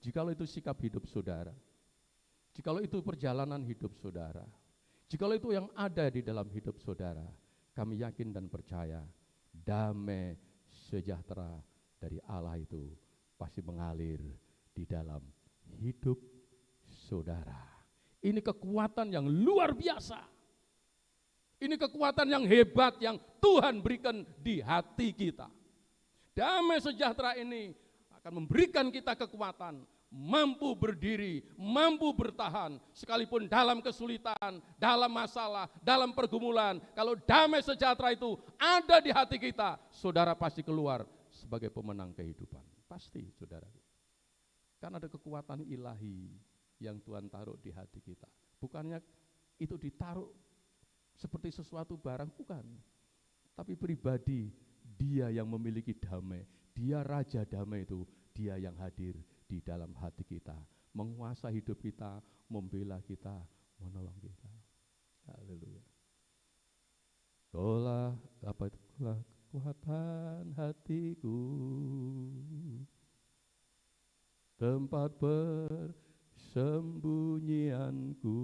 Jikalau itu sikap hidup saudara, jikalau itu perjalanan hidup saudara, jikalau itu yang ada di dalam hidup saudara, kami yakin dan percaya damai sejahtera dari Allah itu pasti mengalir di dalam hidup saudara. Ini kekuatan yang luar biasa. Ini kekuatan yang hebat yang Tuhan berikan di hati kita. Damai sejahtera ini akan memberikan kita kekuatan, mampu berdiri, mampu bertahan, sekalipun dalam kesulitan, dalam masalah, dalam pergumulan. Kalau damai sejahtera itu ada di hati kita, saudara pasti keluar sebagai pemenang kehidupan. Pasti, saudara. Karena ada kekuatan ilahi yang Tuhan taruh di hati kita. Bukannya itu ditaruh seperti sesuatu barang, bukan. Tapi pribadi, dia yang memiliki damai. Dia Raja Damai itu, dia yang hadir di dalam hati kita, menguasai hidup kita, membela kita, menolong kita. Haleluya. Kaulah apa itu? Kaulah kekuatan hatiku, tempat persembunyianku.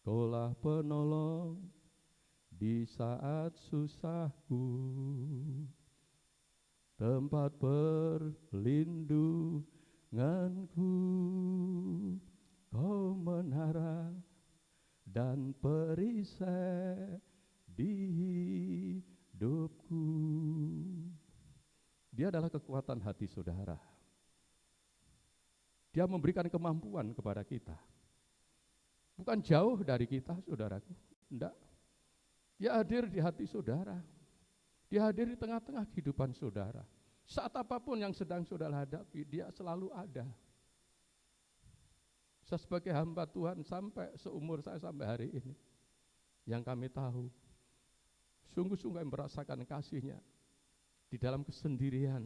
Kaulah penolong di saat susahku, tempat perlindunganku. Kau menara dan perisai di hidupku. Dia adalah kekuatan hati saudara. Dia memberikan kemampuan kepada kita. Bukan jauh dari kita, saudaraku. Enggak. Dia hadir di hati saudara. Dia hadir di tengah-tengah kehidupan saudara. Saat apapun yang sedang saudara hadapi, dia selalu ada. Saya sebagai hamba Tuhan sampai seumur saya sampai hari ini, yang kami tahu, sungguh-sungguh merasakan kasih-Nya. Di dalam kesendirian,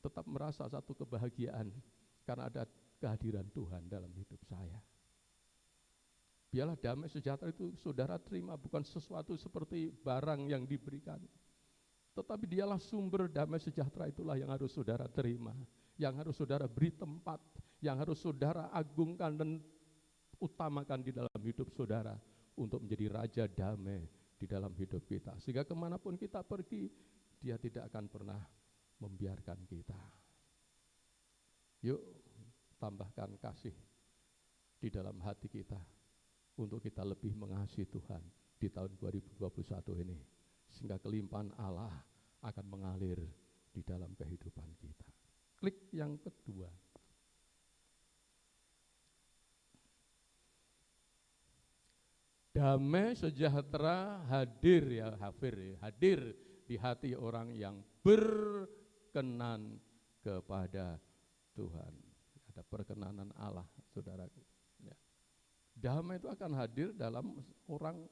tetap merasa satu kebahagiaan, karena ada kehadiran Tuhan dalam hidup saya. Biarlah damai sejahtera itu saudara terima, bukan sesuatu seperti barang yang diberikan. Tetapi dialah sumber damai sejahtera, itulah yang harus saudara terima, yang harus saudara beri tempat, yang harus saudara agungkan dan utamakan di dalam hidup saudara untuk menjadi raja damai di dalam hidup kita. Sehingga kemanapun kita pergi, dia tidak akan pernah membiarkan kita. Yuk tambahkan kasih di dalam hati kita untuk kita lebih mengasihi Tuhan di tahun 2021 ini. Sehingga kelimpahan Allah akan mengalir di dalam kehidupan kita. Klik yang kedua. damai sejahtera hadir ya, hadir di hati orang yang berkenan kepada Tuhan. Ada perkenanan Allah, saudaraku. Ya. Damai itu akan hadir dalam orang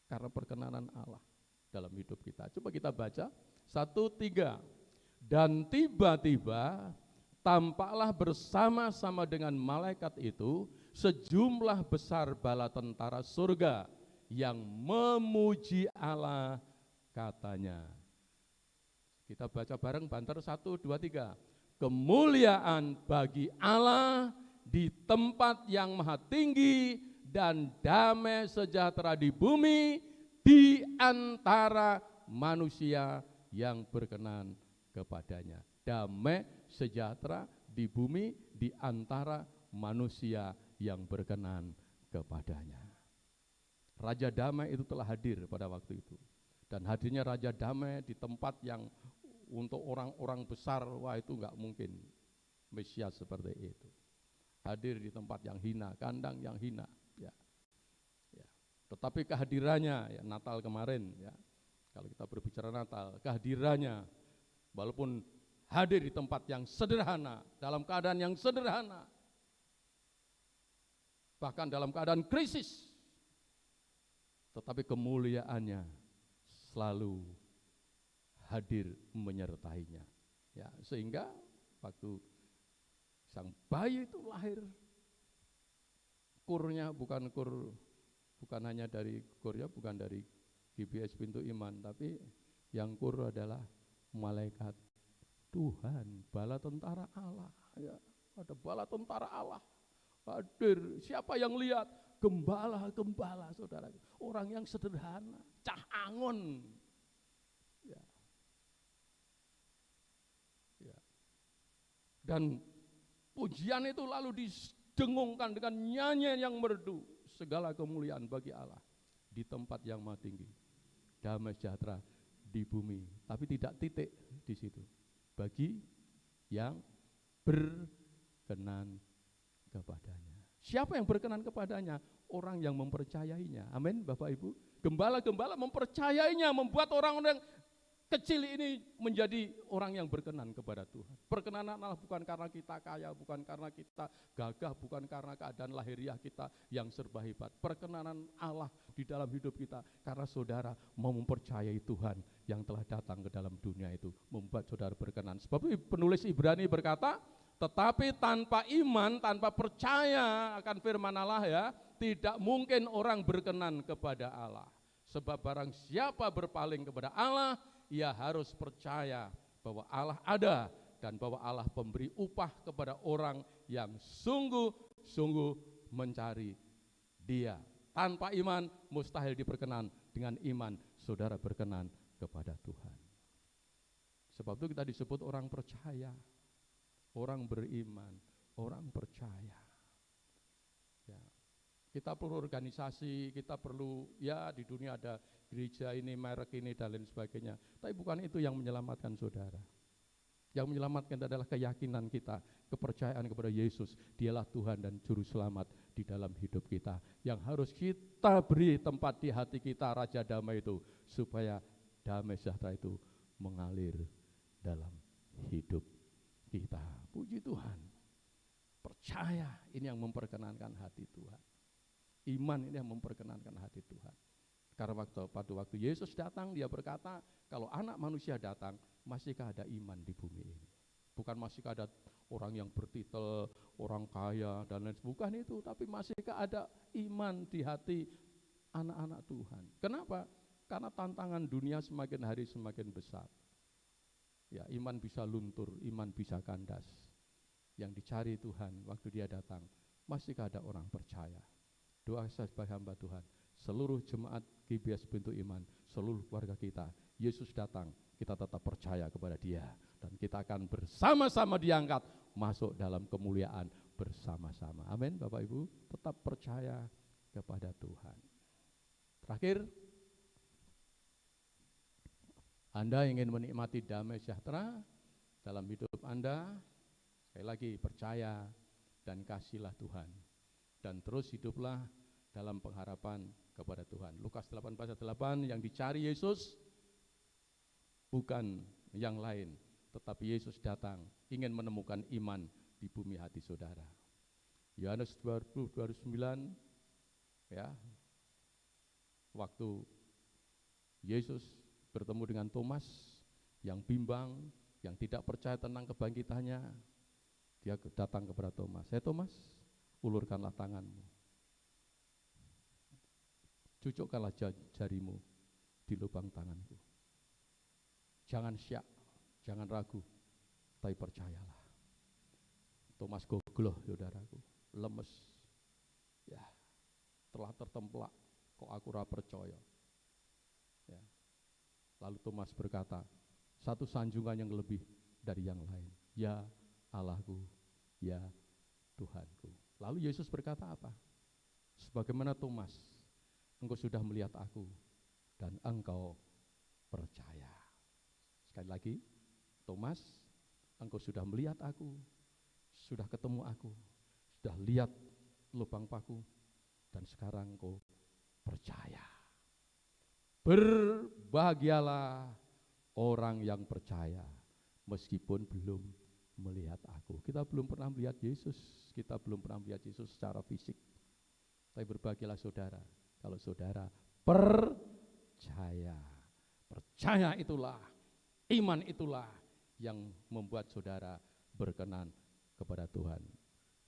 karena perkenanan Allah dalam hidup kita. Coba kita baca 1:3. Dan tiba-tiba tampaklah bersama-sama dengan malaikat itu sejumlah besar bala tentara surga yang memuji Allah, katanya. Kita baca bareng banter 1, 2, 3. Kemuliaan bagi Allah di tempat yang maha tinggi dan damai sejahtera di bumi di antara manusia yang berkenan kepadanya. Damai sejahtera di bumi di antara manusia yang berkenan kepadanya. Raja damai itu telah hadir pada waktu itu. Dan hadirnya Raja damai di tempat yang untuk orang-orang besar, wah itu enggak mungkin Mesias seperti itu. Hadir di tempat yang hina, kandang yang hina, ya. Ya. Tetapi kehadirannya, ya, Natal kemarin, ya, kalau kita berbicara Natal, kehadirannya, walaupun hadir di tempat yang sederhana, dalam keadaan yang sederhana, bahkan dalam keadaan krisis, tetapi kemuliaannya selalu hadir menyertainya. Ya, sehingga waktu sang bayi itu lahir, kurnya bukan hanya dari kurnya, bukan dari GBS Pintu Iman, tapi yang kur adalah malaikat Tuhan, bala tentara Allah. Ya, ada bala tentara Allah hadir. Siapa yang lihat? Gembala-gembala, saudara. Orang yang sederhana, cah angon. Ya. Ya. Dan pujian itu lalu didengungkan dengan nyanyian yang merdu. Segala kemuliaan bagi Allah di tempat yang maha tinggi, damai sejahtera di bumi. Tapi tidak titik di situ. Bagi yang berkenan kepadanya. Siapa yang berkenan kepadanya? Orang yang mempercayainya. Amin, Bapak Ibu. Gembala-gembala mempercayainya, membuat orang-orang kecil ini menjadi orang yang berkenan kepada Tuhan. Perkenanan Allah bukan karena kita kaya, bukan karena kita gagah, bukan karena keadaan lahiriah kita yang serba hebat. Perkenanan Allah di dalam hidup kita karena saudara mau mempercayai Tuhan yang telah datang ke dalam dunia itu, membuat saudara berkenan. Sebab itu penulis Ibrani berkata, tetapi tanpa iman, tanpa percaya akan firman Allah, ya, tidak mungkin orang berkenan kepada Allah. Sebab barang siapa berpaling kepada Allah, ia harus percaya bahwa Allah ada dan bahwa Allah pemberi upah kepada orang yang sungguh-sungguh mencari Dia. Tanpa iman mustahil diperkenan, dengan iman saudara berkenan kepada Tuhan. Sebab itu kita disebut orang percaya, orang beriman, orang percaya. Ya. Kita perlu organisasi, kita perlu, ya, di dunia ada gereja ini, merek ini, dan lain sebagainya. Tapi bukan itu yang menyelamatkan saudara. Yang menyelamatkan adalah keyakinan kita, kepercayaan kepada Yesus. Dialah Tuhan dan Juru Selamat di dalam hidup kita. Yang harus kita beri tempat di hati kita, Raja Damai itu, supaya damai sejahtera itu mengalir dalam hidup kita. Puji Tuhan. Percaya ini yang memperkenankan hati Tuhan. Iman ini yang memperkenankan hati Tuhan. Karena pada waktu Yesus datang, dia berkata, kalau anak manusia datang, masihkah ada iman di bumi ini? Bukan masihkah ada orang yang bertitel, orang kaya, dan lain sebagainya. Bukan itu, tapi masihkah ada iman di hati anak-anak Tuhan. Kenapa? Karena tantangan dunia semakin hari semakin besar. Ya, iman bisa luntur, iman bisa kandas. Yang dicari Tuhan waktu dia datang, masihkah ada orang percaya? Doa saya sebagai hamba Tuhan, seluruh jemaat GBS Pintu Iman, seluruh keluarga kita, Yesus datang, kita tetap percaya kepada Dia, dan kita akan bersama-sama diangkat masuk dalam kemuliaan bersama-sama. Amin, Bapak Ibu, tetap percaya kepada Tuhan. Terakhir, Anda ingin menikmati damai sejahtera dalam hidup Anda, sekali lagi percaya dan kasihlah Tuhan. Dan terus hiduplah dalam pengharapan kepada Tuhan. Lukas 18 ayat 8, yang dicari Yesus bukan yang lain, tetapi Yesus datang ingin menemukan iman di bumi hati saudara. Yohanes 20:29, ya, waktu Yesus bertemu dengan Thomas yang bimbang, yang tidak percaya tentang kebangkitannya, dia datang kepada Thomas. Thomas, ulurkanlah tanganmu, cucukkanlah jarimu di lubang tanganku. Jangan syak, jangan ragu, tapi percayalah. Thomas gogloh, saudaraku, lemes. Ya, telah tertemplak, kok aku ora percaya. Ya. Lalu Thomas berkata, satu sanjungan yang lebih dari yang lain. Ya Allahku, ya Tuhanku. Lalu Yesus berkata apa? Sebagaimana Thomas, engkau sudah melihat aku dan engkau percaya. Sekali lagi, Thomas, engkau sudah melihat aku, sudah ketemu aku, sudah lihat lubang paku, dan sekarang engkau percaya. Berbahagialah orang yang percaya meskipun belum melihat aku. Kita belum pernah melihat Yesus, kita belum pernah melihat Yesus secara fisik. Tapi berbahagialah saudara kalau saudara percaya. Percaya itulah, iman itulah yang membuat saudara berkenan kepada Tuhan.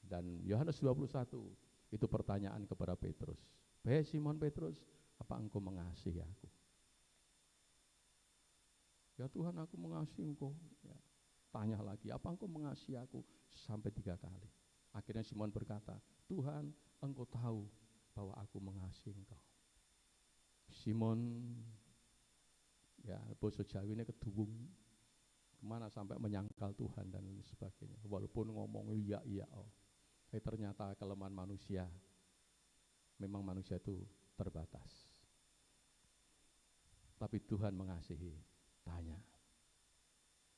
Dan Yohanes 21 itu pertanyaan kepada Petrus. Hei Simon Petrus, apa engkau mengasihi aku? Ya Tuhan, aku mengasihi engkau. Ya. Tanya lagi, apa engkau mengasihi aku? Sampai 3 kali. Akhirnya Simon berkata, Tuhan, engkau tahu bahwa aku mengasihi engkau. Simon, ya bahasa Jawa ini kedubung, kemana sampai menyangkal Tuhan dan lain sebagainya. Walaupun ngomong iya, tapi ternyata kelemahan manusia, memang manusia itu terbatas. Tapi Tuhan mengasihi, tanya.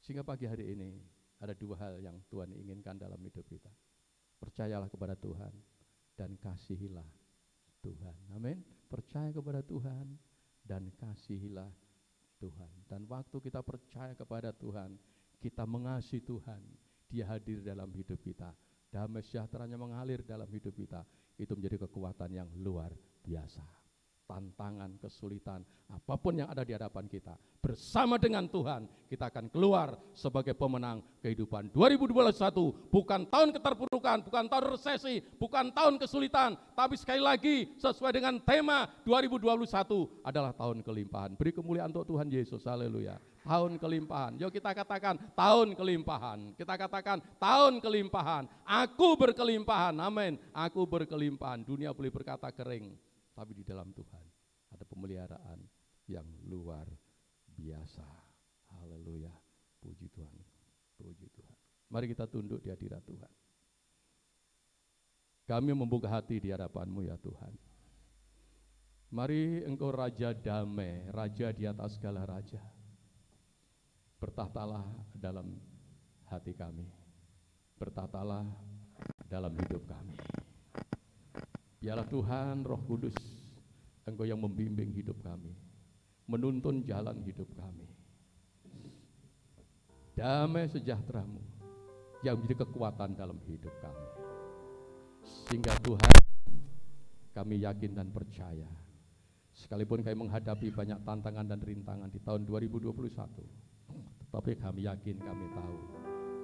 Sehingga pagi hari ini ada 2 hal yang Tuhan inginkan dalam hidup kita. Percayalah kepada Tuhan dan kasihilah Tuhan. Amin. Percaya kepada Tuhan dan kasihilah Tuhan. Dan waktu kita percaya kepada Tuhan, kita mengasihi Tuhan, Dia hadir dalam hidup kita. Damai sejahteranya mengalir dalam hidup kita. Itu menjadi kekuatan yang luar biasa. Tantangan, kesulitan, apapun yang ada di hadapan kita, bersama dengan Tuhan, kita akan keluar sebagai pemenang kehidupan. 2021 bukan tahun keterpurukan, bukan tahun resesi, bukan tahun kesulitan, tapi sekali lagi sesuai dengan tema 2021 adalah tahun kelimpahan. Beri kemuliaan untuk Tuhan Yesus, haleluya. Tahun kelimpahan, yuk kita katakan tahun kelimpahan, kita katakan tahun kelimpahan. Aku berkelimpahan, amin. Aku berkelimpahan. Dunia boleh berkata kering, tapi di dalam Tuhan ada pemeliharaan yang luar biasa. Haleluya. Puji Tuhan. Puji Tuhan. Mari kita tunduk di hadirat Tuhan. Kami membuka hati di hadapan-Mu ya Tuhan. Mari Engkau Raja damai, Raja di atas segala raja. Bertahtalah dalam hati kami. Bertahtalah dalam hidup kami. Biarlah Tuhan Roh Kudus, Engkau yang membimbing hidup kami, menuntun jalan hidup kami. Damai sejahtera-Mu yang menjadi kekuatan dalam hidup kami. Sehingga Tuhan, kami yakin dan percaya, sekalipun kami menghadapi banyak tantangan dan rintangan di tahun 2021, tetapi kami yakin, kami tahu,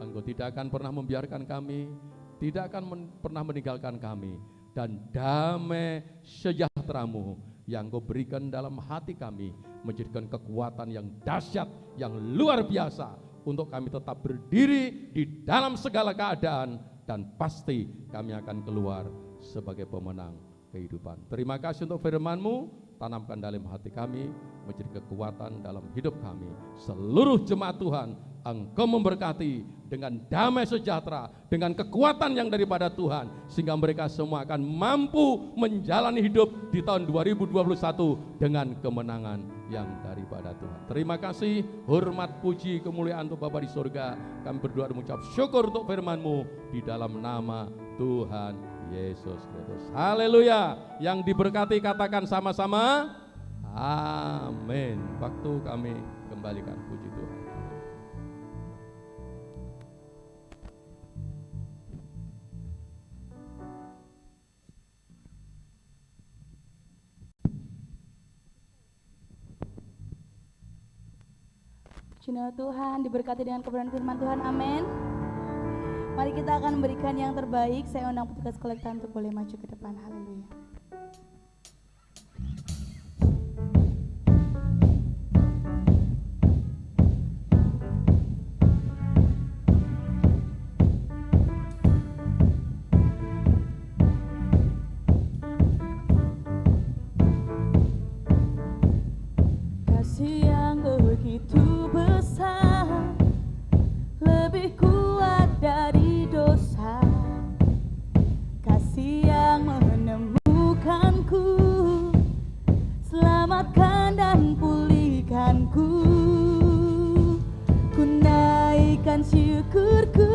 Engkau tidak akan pernah membiarkan kami, tidak akan pernah meninggalkan kami. Dan damai sejahtera-Mu yang Kau berikan dalam hati kami menjadikan kekuatan yang dahsyat, yang luar biasa untuk kami tetap berdiri di dalam segala keadaan, dan pasti kami akan keluar sebagai pemenang kehidupan. Terima kasih untuk firman-Mu, tanamkan dalam hati kami menjadi kekuatan dalam hidup kami. Seluruh jemaat Tuhan, Engkau memberkati dengan damai sejahtera, dengan kekuatan yang daripada Tuhan, sehingga mereka semua akan mampu menjalani hidup di tahun 2021 dengan kemenangan yang daripada Tuhan. Terima kasih, hormat, puji, kemuliaan untuk Bapa di surga. Kami berdoa dan mengucap syukur untuk firman-Mu di dalam nama Tuhan Yesus Kristus. Haleluya. Yang diberkati katakan sama-sama. Amin. Waktu kami kembalikan, puji Tuhan. Puji nama Tuhan, diberkati dengan kebenaran firman Tuhan, amin. Mari kita akan memberikan yang terbaik. Saya undang petugas kolekta untuk boleh maju ke depan. Haleluya. Kasih yang begitu besar, lebih kuat dari dosa. Kasih yang menemukanku, selamatkan dan pulihkanku. Ku naikkan syukurku,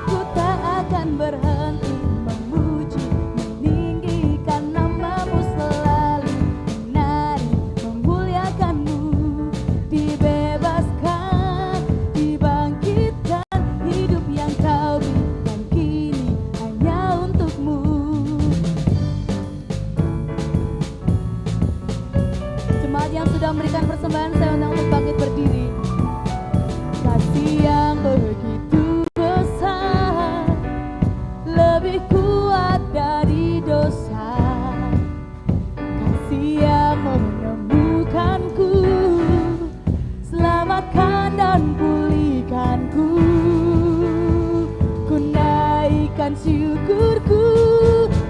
ku tak akan berhenti memuji, meninggikan namamu selalu, menari, memuliakanmu. Dibebaskan, dibangkitkan, hidup yang kau berikan kini hanya untukmu. Jemaat yang sudah memberikan persembahan, saya undang untuk bangkit berdiri. Kasih yang begitu besar, lebih kuat dari dosa. Kasih yang menemukanku, selamatkan dan pulihkanku. Ku naikkan syukurku,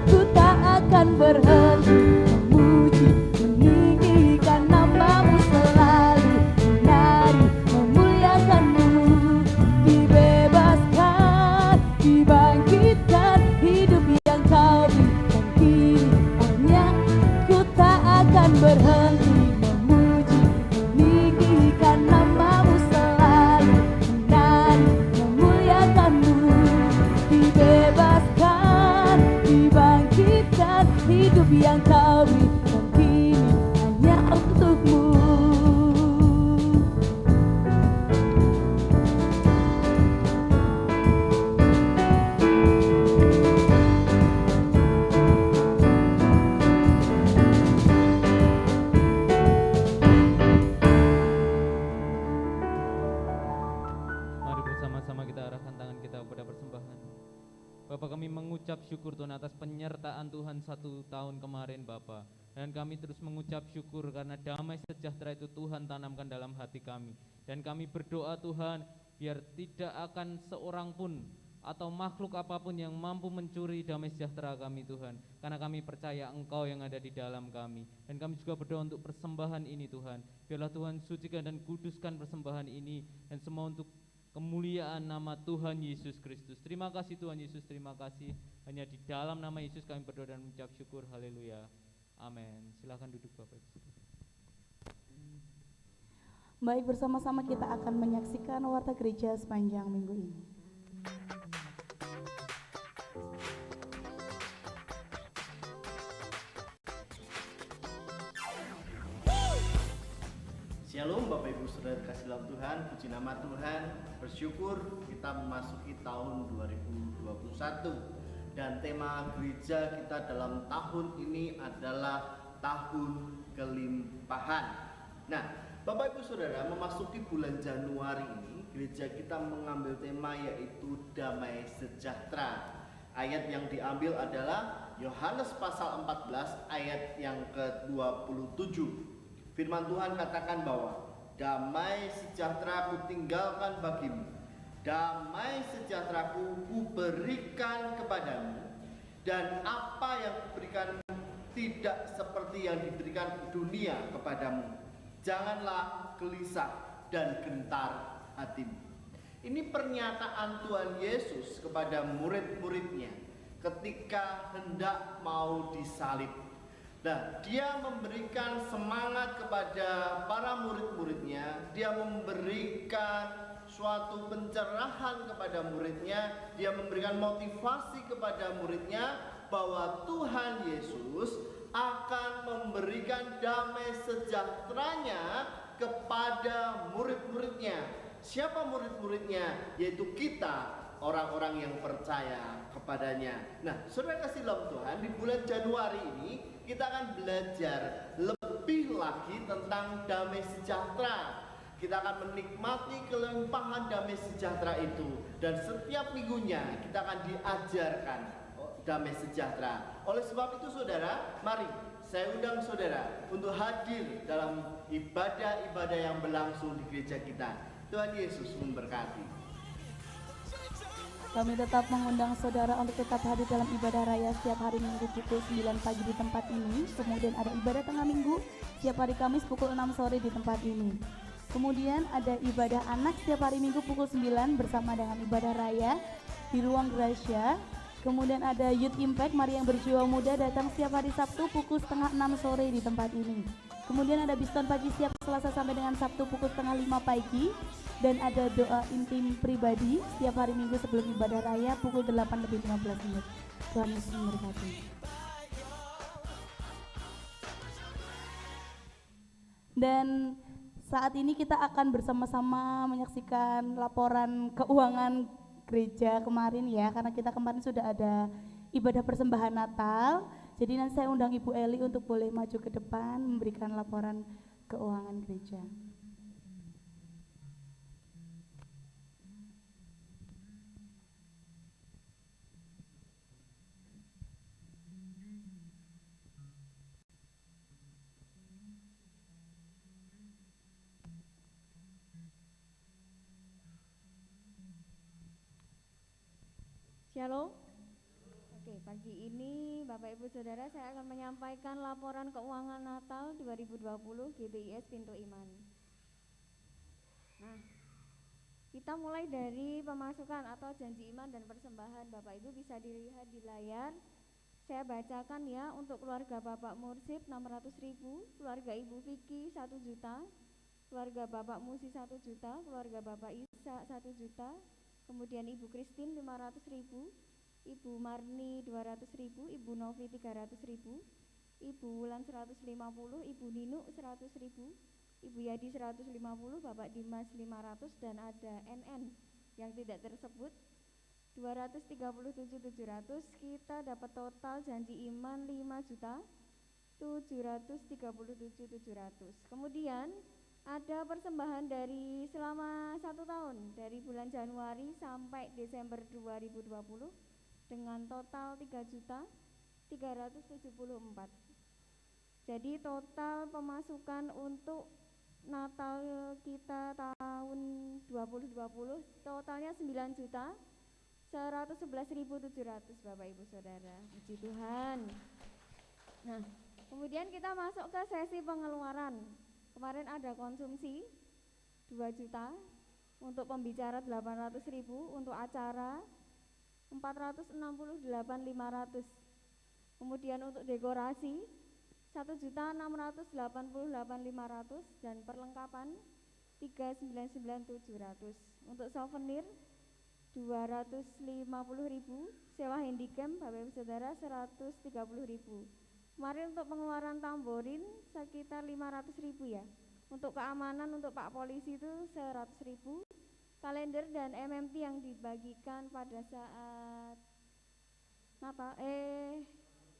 ku tak akan berhenti memuji, meninggikan namamu selalu, menari, memuliakanmu. Dibebaskan, dibangkitkan, hidup yang kau berikan kini hanya. Ku tak akan berhenti memuji, meninggikan namamu selalu, menari, memuliakanmu. Dibebaskan, dibangkitkan, hidup yang kau berikan kini hanya untukmu. Mari bersama-sama kita arahkan tangan kita kepada persembahan. Bapak, kami mengucap syukur Tuhan atas penyertaan Tuhan 1 tahun kemarin Bapak. Dan kami terus mengucap syukur karena damai sejahtera itu Tuhan tanamkan dalam hati kami. Dan kami berdoa Tuhan, biar tidak akan seorang pun atau makhluk apapun yang mampu mencuri damai sejahtera kami Tuhan. Karena kami percaya Engkau yang ada di dalam kami. Dan kami juga berdoa untuk persembahan ini Tuhan. Biarlah Tuhan sucikan dan kuduskan persembahan ini. Dan semua untuk kemuliaan nama Tuhan Yesus Kristus. Terima kasih Tuhan Yesus, terima kasih. Hanya di dalam nama Yesus kami berdoa dan mengucap syukur. Haleluya. Amin. Silakan duduk Bapak Ibu. Baik, bersama-sama kita akan menyaksikan warta gereja sepanjang minggu ini. Shalom Bapak Ibu Saudara kasih dalam Tuhan, puji nama Tuhan. Bersyukur kita memasuki tahun 2021 dan tema gereja kita dalam tahun ini adalah tahun kelimpahan. Nah, Bapak Ibu Saudara, memasuki bulan Januari ini gereja kita mengambil tema yaitu damai sejahtera. Ayat yang diambil adalah Yohanes pasal 14 ayat yang ke-27. Firman Tuhan katakan bahwa damai sejahtera ku tinggalkan bagimu, damai sejahteraku ku berikan kepadamu, dan apa yang kuberikan tidak seperti yang diberikan dunia kepadamu. Janganlah gelisah dan gentar hatimu. Ini pernyataan Tuhan Yesus kepada murid-muridnya ketika hendak mau disalib. Nah, dia memberikan semangat kepada para murid-muridnya, dia memberikan suatu pencerahan kepada muridnya, dia memberikan motivasi kepada muridnya bahwa Tuhan Yesus akan memberikan damai sejahteranya kepada murid-muridnya. Siapa murid-muridnya? Yaitu kita, orang-orang yang percaya kepadanya. Nah, saudara kasih dalam Tuhan, di bulan Januari ini kita akan belajar lebih lagi tentang damai sejahtera. Kita akan menikmati kelimpahan damai sejahtera itu, dan setiap minggunya kita akan diajarkan damai sejahtera. Oleh sebab itu saudara, mari saya undang saudara untuk hadir dalam ibadah-ibadah yang berlangsung di gereja kita. Tuhan Yesus memberkati. Kami tetap mengundang saudara untuk tetap hadir dalam ibadah raya setiap hari Minggu pukul 9 pagi di tempat ini. Kemudian ada ibadah tengah minggu setiap hari Kamis pukul 6 sore di tempat ini. Kemudian ada ibadah anak setiap hari Minggu pukul 9 bersama dengan ibadah raya di ruang Gracia. Kemudian ada Youth Impact, mari yang berjiwa muda datang setiap hari Sabtu pukul setengah 6 sore di tempat ini. Kemudian ada Biston pagi setiap Selasa sampai dengan Sabtu pukul setengah 5 pagi. Dan ada doa intim pribadi setiap hari Minggu sebelum ibadah raya pukul 8:15. Tuhan Yesus memberkati. Dan saat ini kita akan bersama-sama menyaksikan laporan keuangan gereja kemarin ya, karena kita kemarin sudah ada ibadah persembahan Natal. Jadi nanti saya undang Ibu Eli untuk boleh maju ke depan memberikan laporan keuangan gereja. Shalom. Oke, pagi ini Bapak Ibu Saudara saya akan menyampaikan laporan keuangan Natal 2020 GBIS Pintu Iman. Nah, kita mulai dari pemasukan atau janji iman dan persembahan. Bapak Ibu bisa dilihat di layar. Saya bacakan ya, untuk keluarga Bapak Mursid 600.000, keluarga Ibu Vicky 1 juta, keluarga Bapak Musi 1 juta, keluarga Bapak Isa 1 juta, kemudian Ibu Christine 500.000, Ibu Marni 200.000, Ibu Novi 300.000, Ibu Wulan 150, Ibu Ninu 100.000, Ibu Yadi 150, Bapak Dimas 500, dan ada NN yang tidak tersebut 237.700. Kita dapat total janji iman 5.737.700. Kemudian ada persembahan dari selama 1 tahun dari bulan Januari sampai Desember 2020 dengan total 3.374. Jadi total pemasukan untuk Natal kita tahun 2020 totalnya 9.111.700 Bapak Ibu Saudara. Puji Tuhan. Nah, kemudian kita masuk ke sesi pengeluaran. Kemarin ada konsumsi 2 juta, untuk pembicara 800.000, untuk acara 468.500. Kemudian untuk dekorasi 1.688.500 dan perlengkapan 399.700. Untuk souvenir 250.000, sewa handycam Bapak Ibu Saudara 130.000. Kemarin untuk pengeluaran tamborin sekitar 500.000 ya. Untuk keamanan untuk Pak Polisi itu 100.000. Kalender dan MMT yang dibagikan pada saat Natal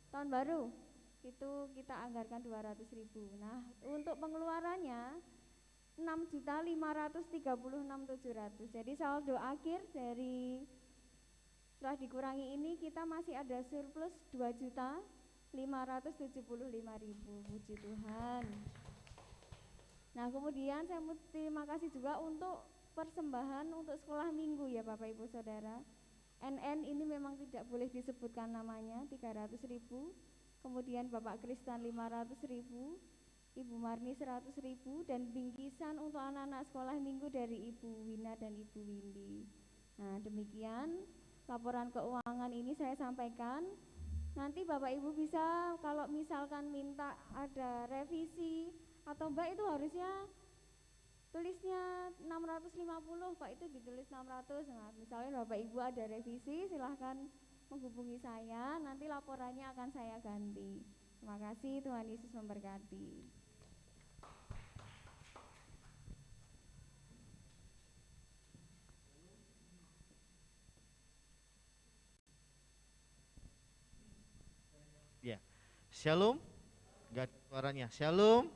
tahun baru itu kita anggarkan 200.000. Nah, untuk pengeluarannya 6.536.700. Jadi saldo akhir dari setelah dikurangi ini kita masih ada surplus 2.575.000. Puji Tuhan. Nah, kemudian saya mau terima kasih juga untuk persembahan untuk sekolah minggu ya Bapak Ibu Saudara. NN ini memang tidak boleh disebutkan namanya, 300.000. Kemudian Bapak Kristan 500.000, Ibu Marni 100.000, dan bingkisan untuk anak-anak sekolah minggu dari Ibu Wina dan Ibu Windy. Nah, demikian laporan keuangan ini saya sampaikan. Nanti Bapak Ibu bisa kalau misalkan minta ada revisi atau Mbak itu harusnya tulisnya 650, Pak itu ditulis 600. Nah, misalnya Bapak Ibu ada revisi, silahkan menghubungi saya, nanti laporannya akan saya ganti. Terima kasih, Tuhan Yesus memberkati. Ya, shalom. Enggak ada suaranya. Shalom.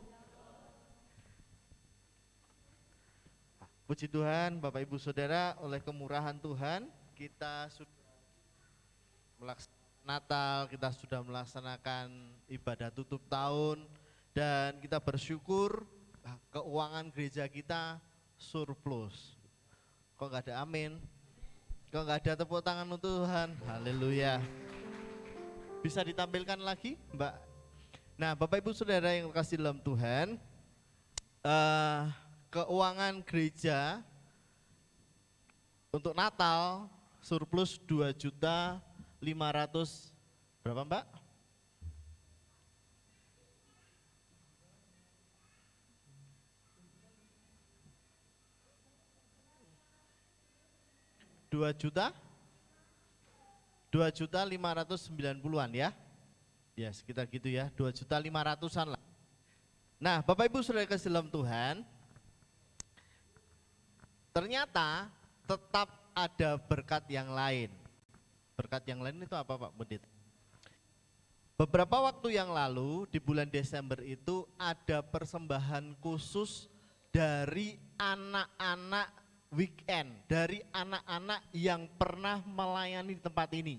Puji Tuhan, Bapak Ibu Saudara, oleh kemurahan Tuhan, kita sudah melaksanakan Natal, kita sudah melaksanakan ibadah tutup tahun, dan kita bersyukur keuangan gereja kita surplus. Kok nggak ada amin? Kok nggak ada tepuk tangan untuk Tuhan? Haleluya. Bisa ditampilkan lagi, Mbak? Nah, Bapak Ibu Saudara yang terkasih dalam Tuhan, keuangan gereja untuk Natal surplus 2.500.000 berapa, Mbak? $2.590.000 ya. Ya, sekitar gitu ya, 2.500.000-an lah. Nah, Bapak Ibu Saudara kasih dalam Tuhan, ternyata tetap ada berkat yang lain. Berkat yang lain itu apa, Pak Mudit? Beberapa waktu yang lalu di bulan Desember itu ada persembahan khusus dari anak-anak weekend, dari anak-anak yang pernah melayani di tempat ini.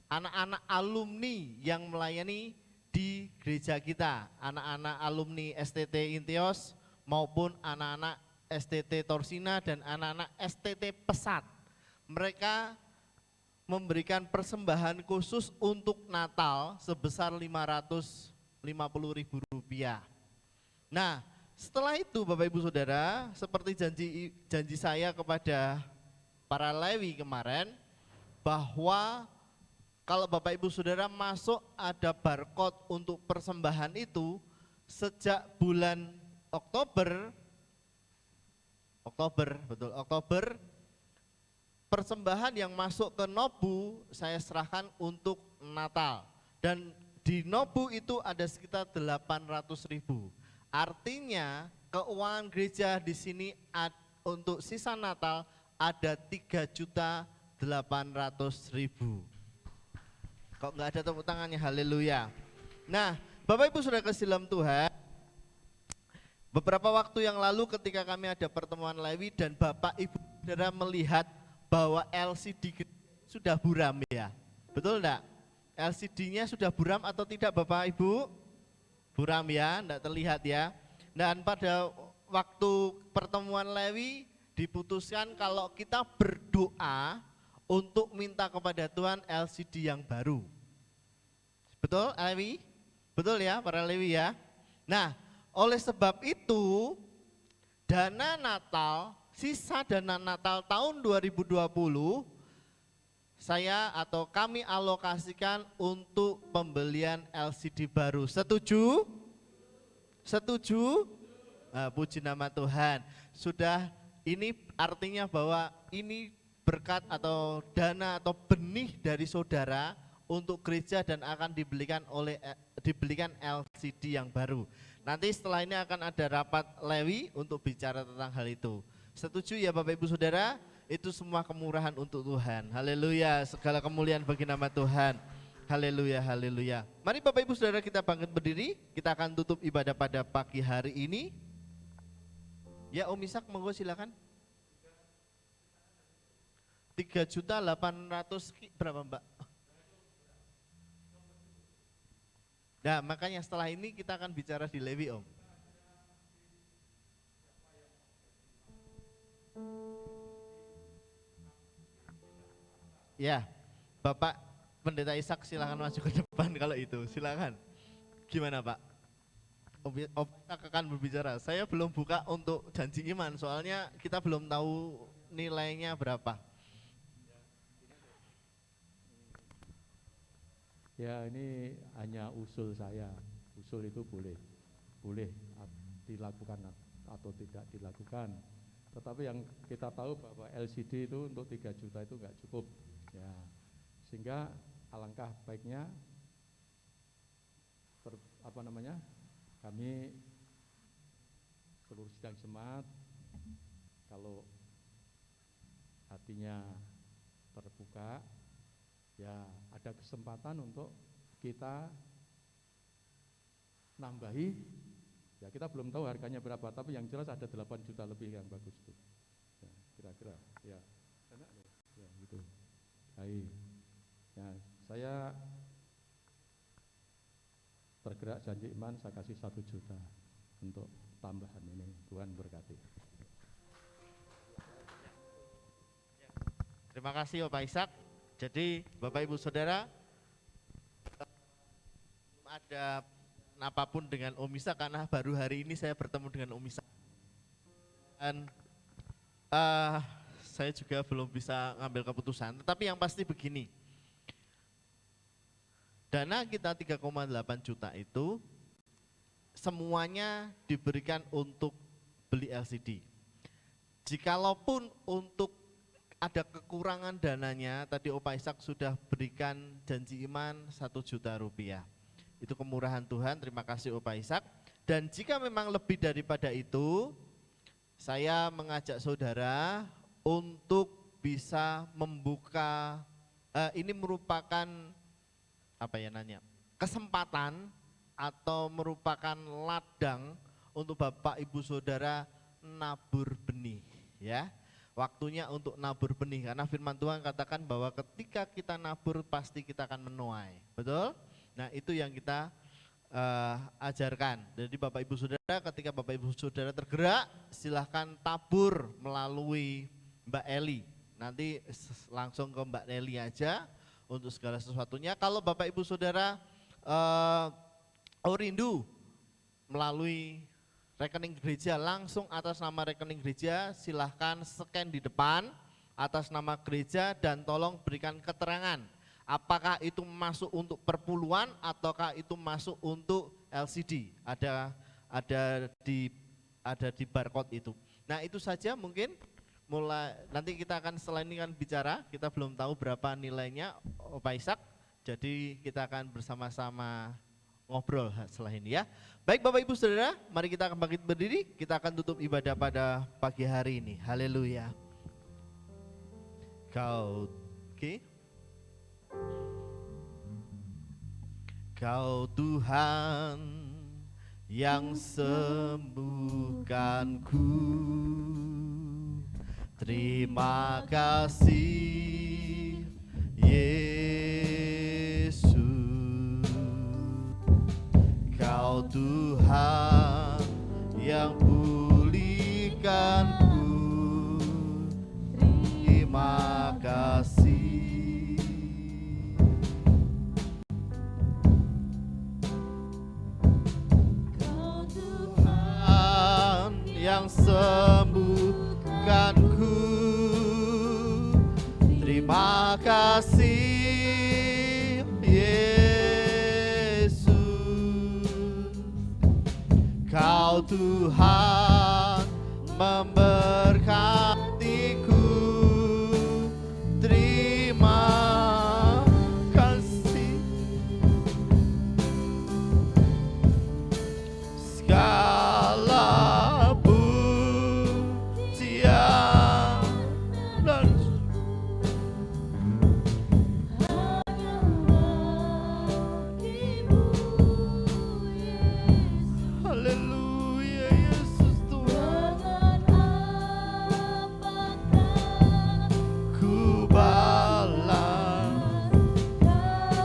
Anak-anak alumni yang melayani di gereja kita, anak-anak alumni STT Intios maupun anak-anak STT Torsina dan anak-anak STT Pesat. Mereka memberikan persembahan khusus untuk Natal sebesar Rp550.000. Nah, setelah itu Bapak Ibu Saudara, seperti janji saya kepada para Lewi kemarin, bahwa kalau Bapak Ibu Saudara masuk ada barcode untuk persembahan itu sejak bulan Oktober, persembahan yang masuk ke Nobu saya serahkan untuk Natal, dan di Nobu itu ada sekitar 800.000. Artinya keuangan gereja di sini untuk sisa Natal ada 3.800.000. Kok nggak ada tepuk tangannya? Haleluya. Nah, Bapak Ibu Saudara kasih dalam Tuhan, beberapa waktu yang lalu ketika kami ada pertemuan Lewi dan Bapak Ibu Saudara melihat bahwa LCD sudah buram ya, betul enggak? LCD-nya sudah buram atau tidak Bapak Ibu? Buram ya, enggak terlihat ya. Dan pada waktu pertemuan Lewi diputuskan kalau kita berdoa untuk minta kepada Tuhan LCD yang baru. Betul Lewi? Betul ya para Lewi ya. Nah, oleh sebab itu dana Natal, sisa dana Natal tahun 2020 saya atau kami alokasikan untuk pembelian LCD baru. Setuju? Setuju? Nah, puji nama Tuhan. Sudah, ini artinya bahwa ini berkat atau dana atau benih dari saudara untuk gereja dan akan dibelikan LCD yang baru. Nanti setelah ini akan ada rapat Lewi untuk bicara tentang hal itu. Setuju ya Bapak Ibu Saudara? Itu semua kemurahan untuk Tuhan. Haleluya, segala kemuliaan bagi nama Tuhan. Haleluya, haleluya. Mari Bapak Ibu Saudara kita bangkit berdiri, kita akan tutup ibadah pada pagi hari ini. Ya Om Ishak, monggo silakan. 3.800.000 berapa Mbak? Nah makanya setelah ini kita akan bicara di Lewi Om. Ya, Bapak Pendeta Ishak silakan maju ke depan kalau itu, silakan. Gimana Pak? Om Ishak akan berbicara. Saya belum buka untuk janji iman, soalnya kita belum tahu nilainya berapa. Ya ini hanya usul saya, usul itu boleh dilakukan atau tidak dilakukan. Tetapi yang kita tahu bahwa LCD itu untuk 3 juta itu enggak cukup. Ya. Sehingga alangkah baiknya kami seluruh sidang jemaat kalau hatinya terbuka, ya ada kesempatan untuk kita nambahi. Ya kita belum tahu harganya berapa, tapi yang jelas ada 8 juta lebih yang bagus itu. Ya, kira-kira, ya, enak ya gitu. Baik. Ya, saya tergerak janji iman, saya kasih 1 juta untuk tambahan ini. Tuhan berkati. Terima kasih Bapak Ishak. Jadi Bapak Ibu Saudara, ada apapun dengan Om Ishak karena baru hari ini saya bertemu dengan Om Ishak. Dan saya juga belum bisa ngambil keputusan, tetapi yang pasti begini. Dana kita 3,8 juta itu semuanya diberikan untuk beli LCD. Jikalaupun untuk ada kekurangan dananya, tadi Opa Ishak sudah berikan janji iman 1 juta rupiah. Itu kemurahan Tuhan, terima kasih Opa Ishak. Dan jika memang lebih daripada itu, saya mengajak saudara untuk bisa membuka, ini merupakan kesempatan atau merupakan ladang untuk Bapak Ibu Saudara nabur benih, ya. Waktunya untuk nabur benih, karena firman Tuhan katakan bahwa ketika kita nabur pasti kita akan menuai, betul? Nah itu yang kita ajarkan. Jadi Bapak Ibu Saudara, ketika Bapak Ibu Saudara tergerak, silahkan tabur melalui Mbak Eli. Nanti langsung ke Mbak Eli aja untuk segala sesuatunya. Kalau Bapak Ibu Saudara rindu melalui rekening gereja, langsung atas nama rekening gereja, silahkan scan di depan atas nama gereja dan tolong berikan keterangan apakah itu masuk untuk perpuluhan ataukah itu masuk untuk LCD. Ada di barcode itu. Nah itu saja mungkin. Nanti kita akan setelah ini kan bicara, kita belum tahu berapa nilainya Opa Ishak, jadi kita akan bersama-sama ngobrol setelah ini ya. Baik Bapak Ibu Saudara, mari kita akan bangkit berdiri, kita akan tutup ibadah pada pagi hari ini. Haleluya. Kau Tuhan yang sembuhkanku, terima kasih Yesus. Kau Tuhan yang pulihkanku, terima kasih. Kau Tuhan yang sembuhkanku, terima kasih Yesus. Kau Tuhan memberkatiku, terima kasih. Segala pujian dan haleluya Yesus Tuhan. Ku balas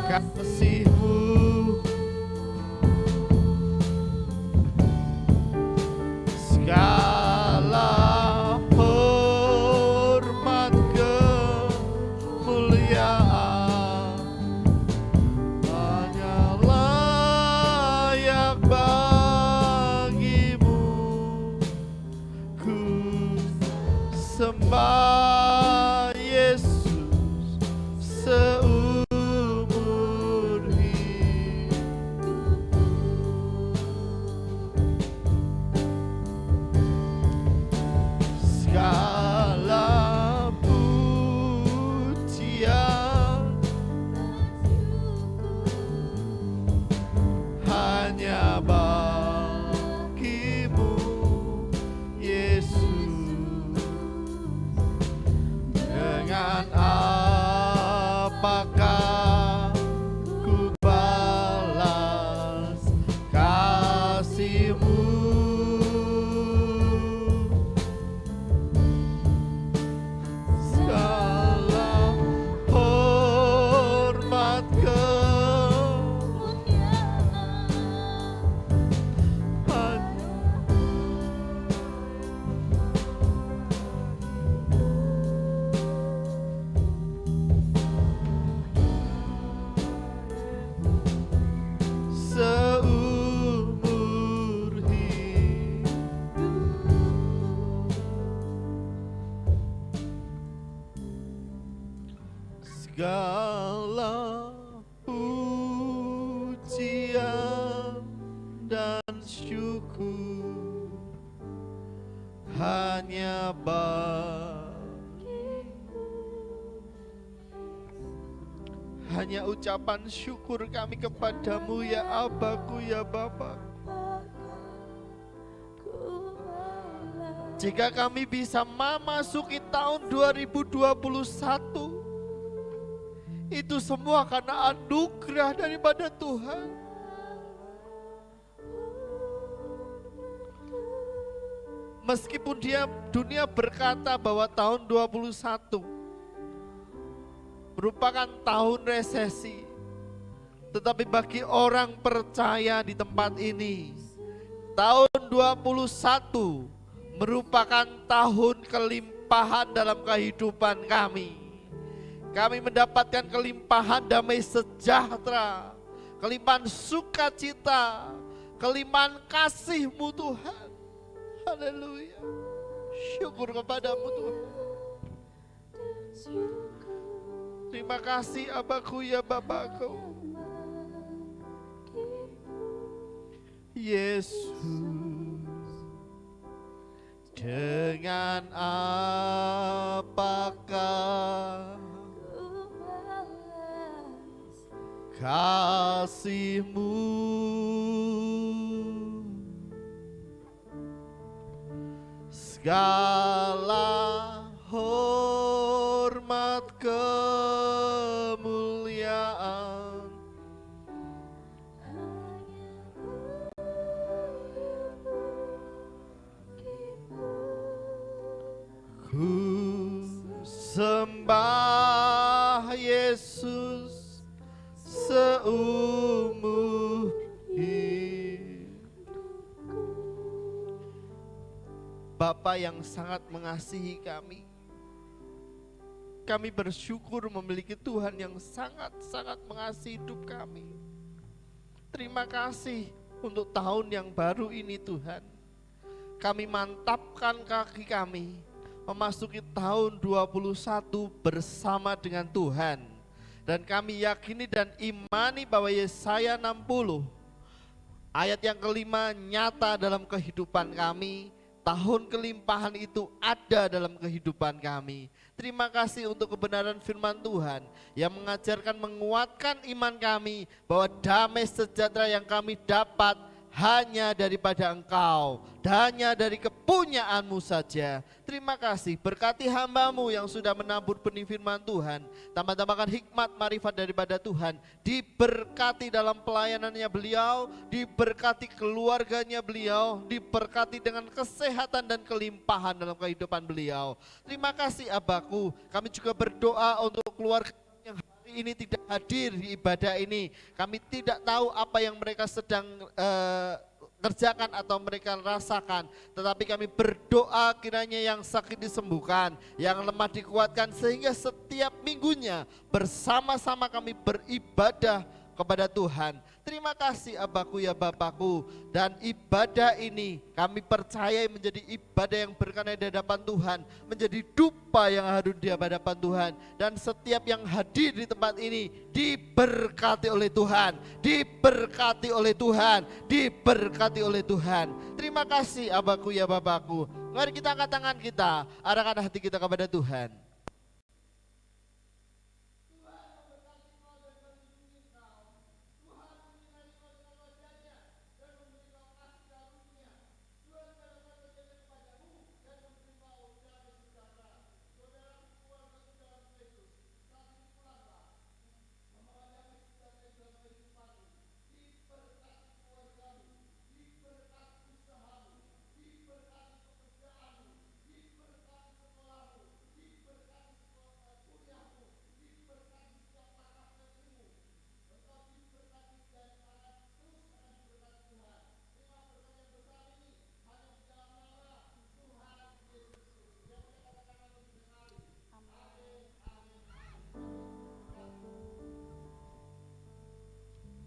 kasih-Mu, segala hormat kemuliaan hanya layak bagimu. Ku sembah Yesus seumur hidup. segala pujian dan syukur hanya hanya ucapan syukur kami kepadamu ya Abaku ya Bapa. Jika kami bisa memasuki tahun 2021, itu semua karena anugerah daripada Tuhan. Meskipun dunia berkata bahwa tahun 21 merupakan tahun resesi, tetapi bagi orang percaya di tempat ini, tahun 21 merupakan tahun kelimpahan dalam kehidupan kami. Kami mendapatkan kelimpahan damai sejahtera, kelimpahan sukacita, kelimpahan kasih-Mu Tuhan. Haleluya. Syukur kepadamu Tuhan. Terima kasih Abaku ya Bapakku. Yesus, dengan apakah kasih-Mu, segala hormat kemuliaan ku sembah Yesus seumur hidup. Bapa yang sangat mengasihi kami, kami bersyukur memiliki Tuhan yang sangat-sangat mengasihi hidup kami. Terima kasih untuk tahun yang baru ini Tuhan. Kami mantapkan kaki kami memasuki tahun 21 bersama dengan Tuhan. Dan kami yakini dan imani bahwa Yesaya 60 ayat yang kelima nyata dalam kehidupan kami. Tahun kelimpahan itu ada dalam kehidupan kami. Terima kasih untuk kebenaran firman Tuhan yang mengajarkan, menguatkan iman kami bahwa damai sejahtera yang kami dapat hanya daripada Engkau, hanya dari kepunyaan-Mu saja. Terima kasih, berkati hamba-Mu yang sudah menabur benih firman Tuhan, tambah-tambahkan hikmat marifat daripada Tuhan, diberkati dalam pelayanannya beliau, diberkati keluarganya beliau, diberkati dengan kesehatan dan kelimpahan dalam kehidupan beliau. Terima kasih Abaku, kami juga berdoa untuk keluarga yang hari ini tidak hadir di ibadah ini. Kami tidak tahu apa yang mereka sedang kerjakan atau mereka rasakan, tetapi kami berdoa kiranya yang sakit disembuhkan, yang lemah dikuatkan, sehingga setiap minggunya bersama-sama kami beribadah kepada Tuhan. Terima kasih Abaku ya Bapakku, dan ibadah ini kami percaya menjadi ibadah yang berkenan di hadapan Tuhan, menjadi dupa yang harum di hadapan Tuhan, dan setiap yang hadir di tempat ini diberkati oleh Tuhan, diberkati oleh Tuhan, diberkati oleh Tuhan. Terima kasih Abaku ya Bapakku. Mari kita angkat tangan kita, arahkan hati kita kepada Tuhan.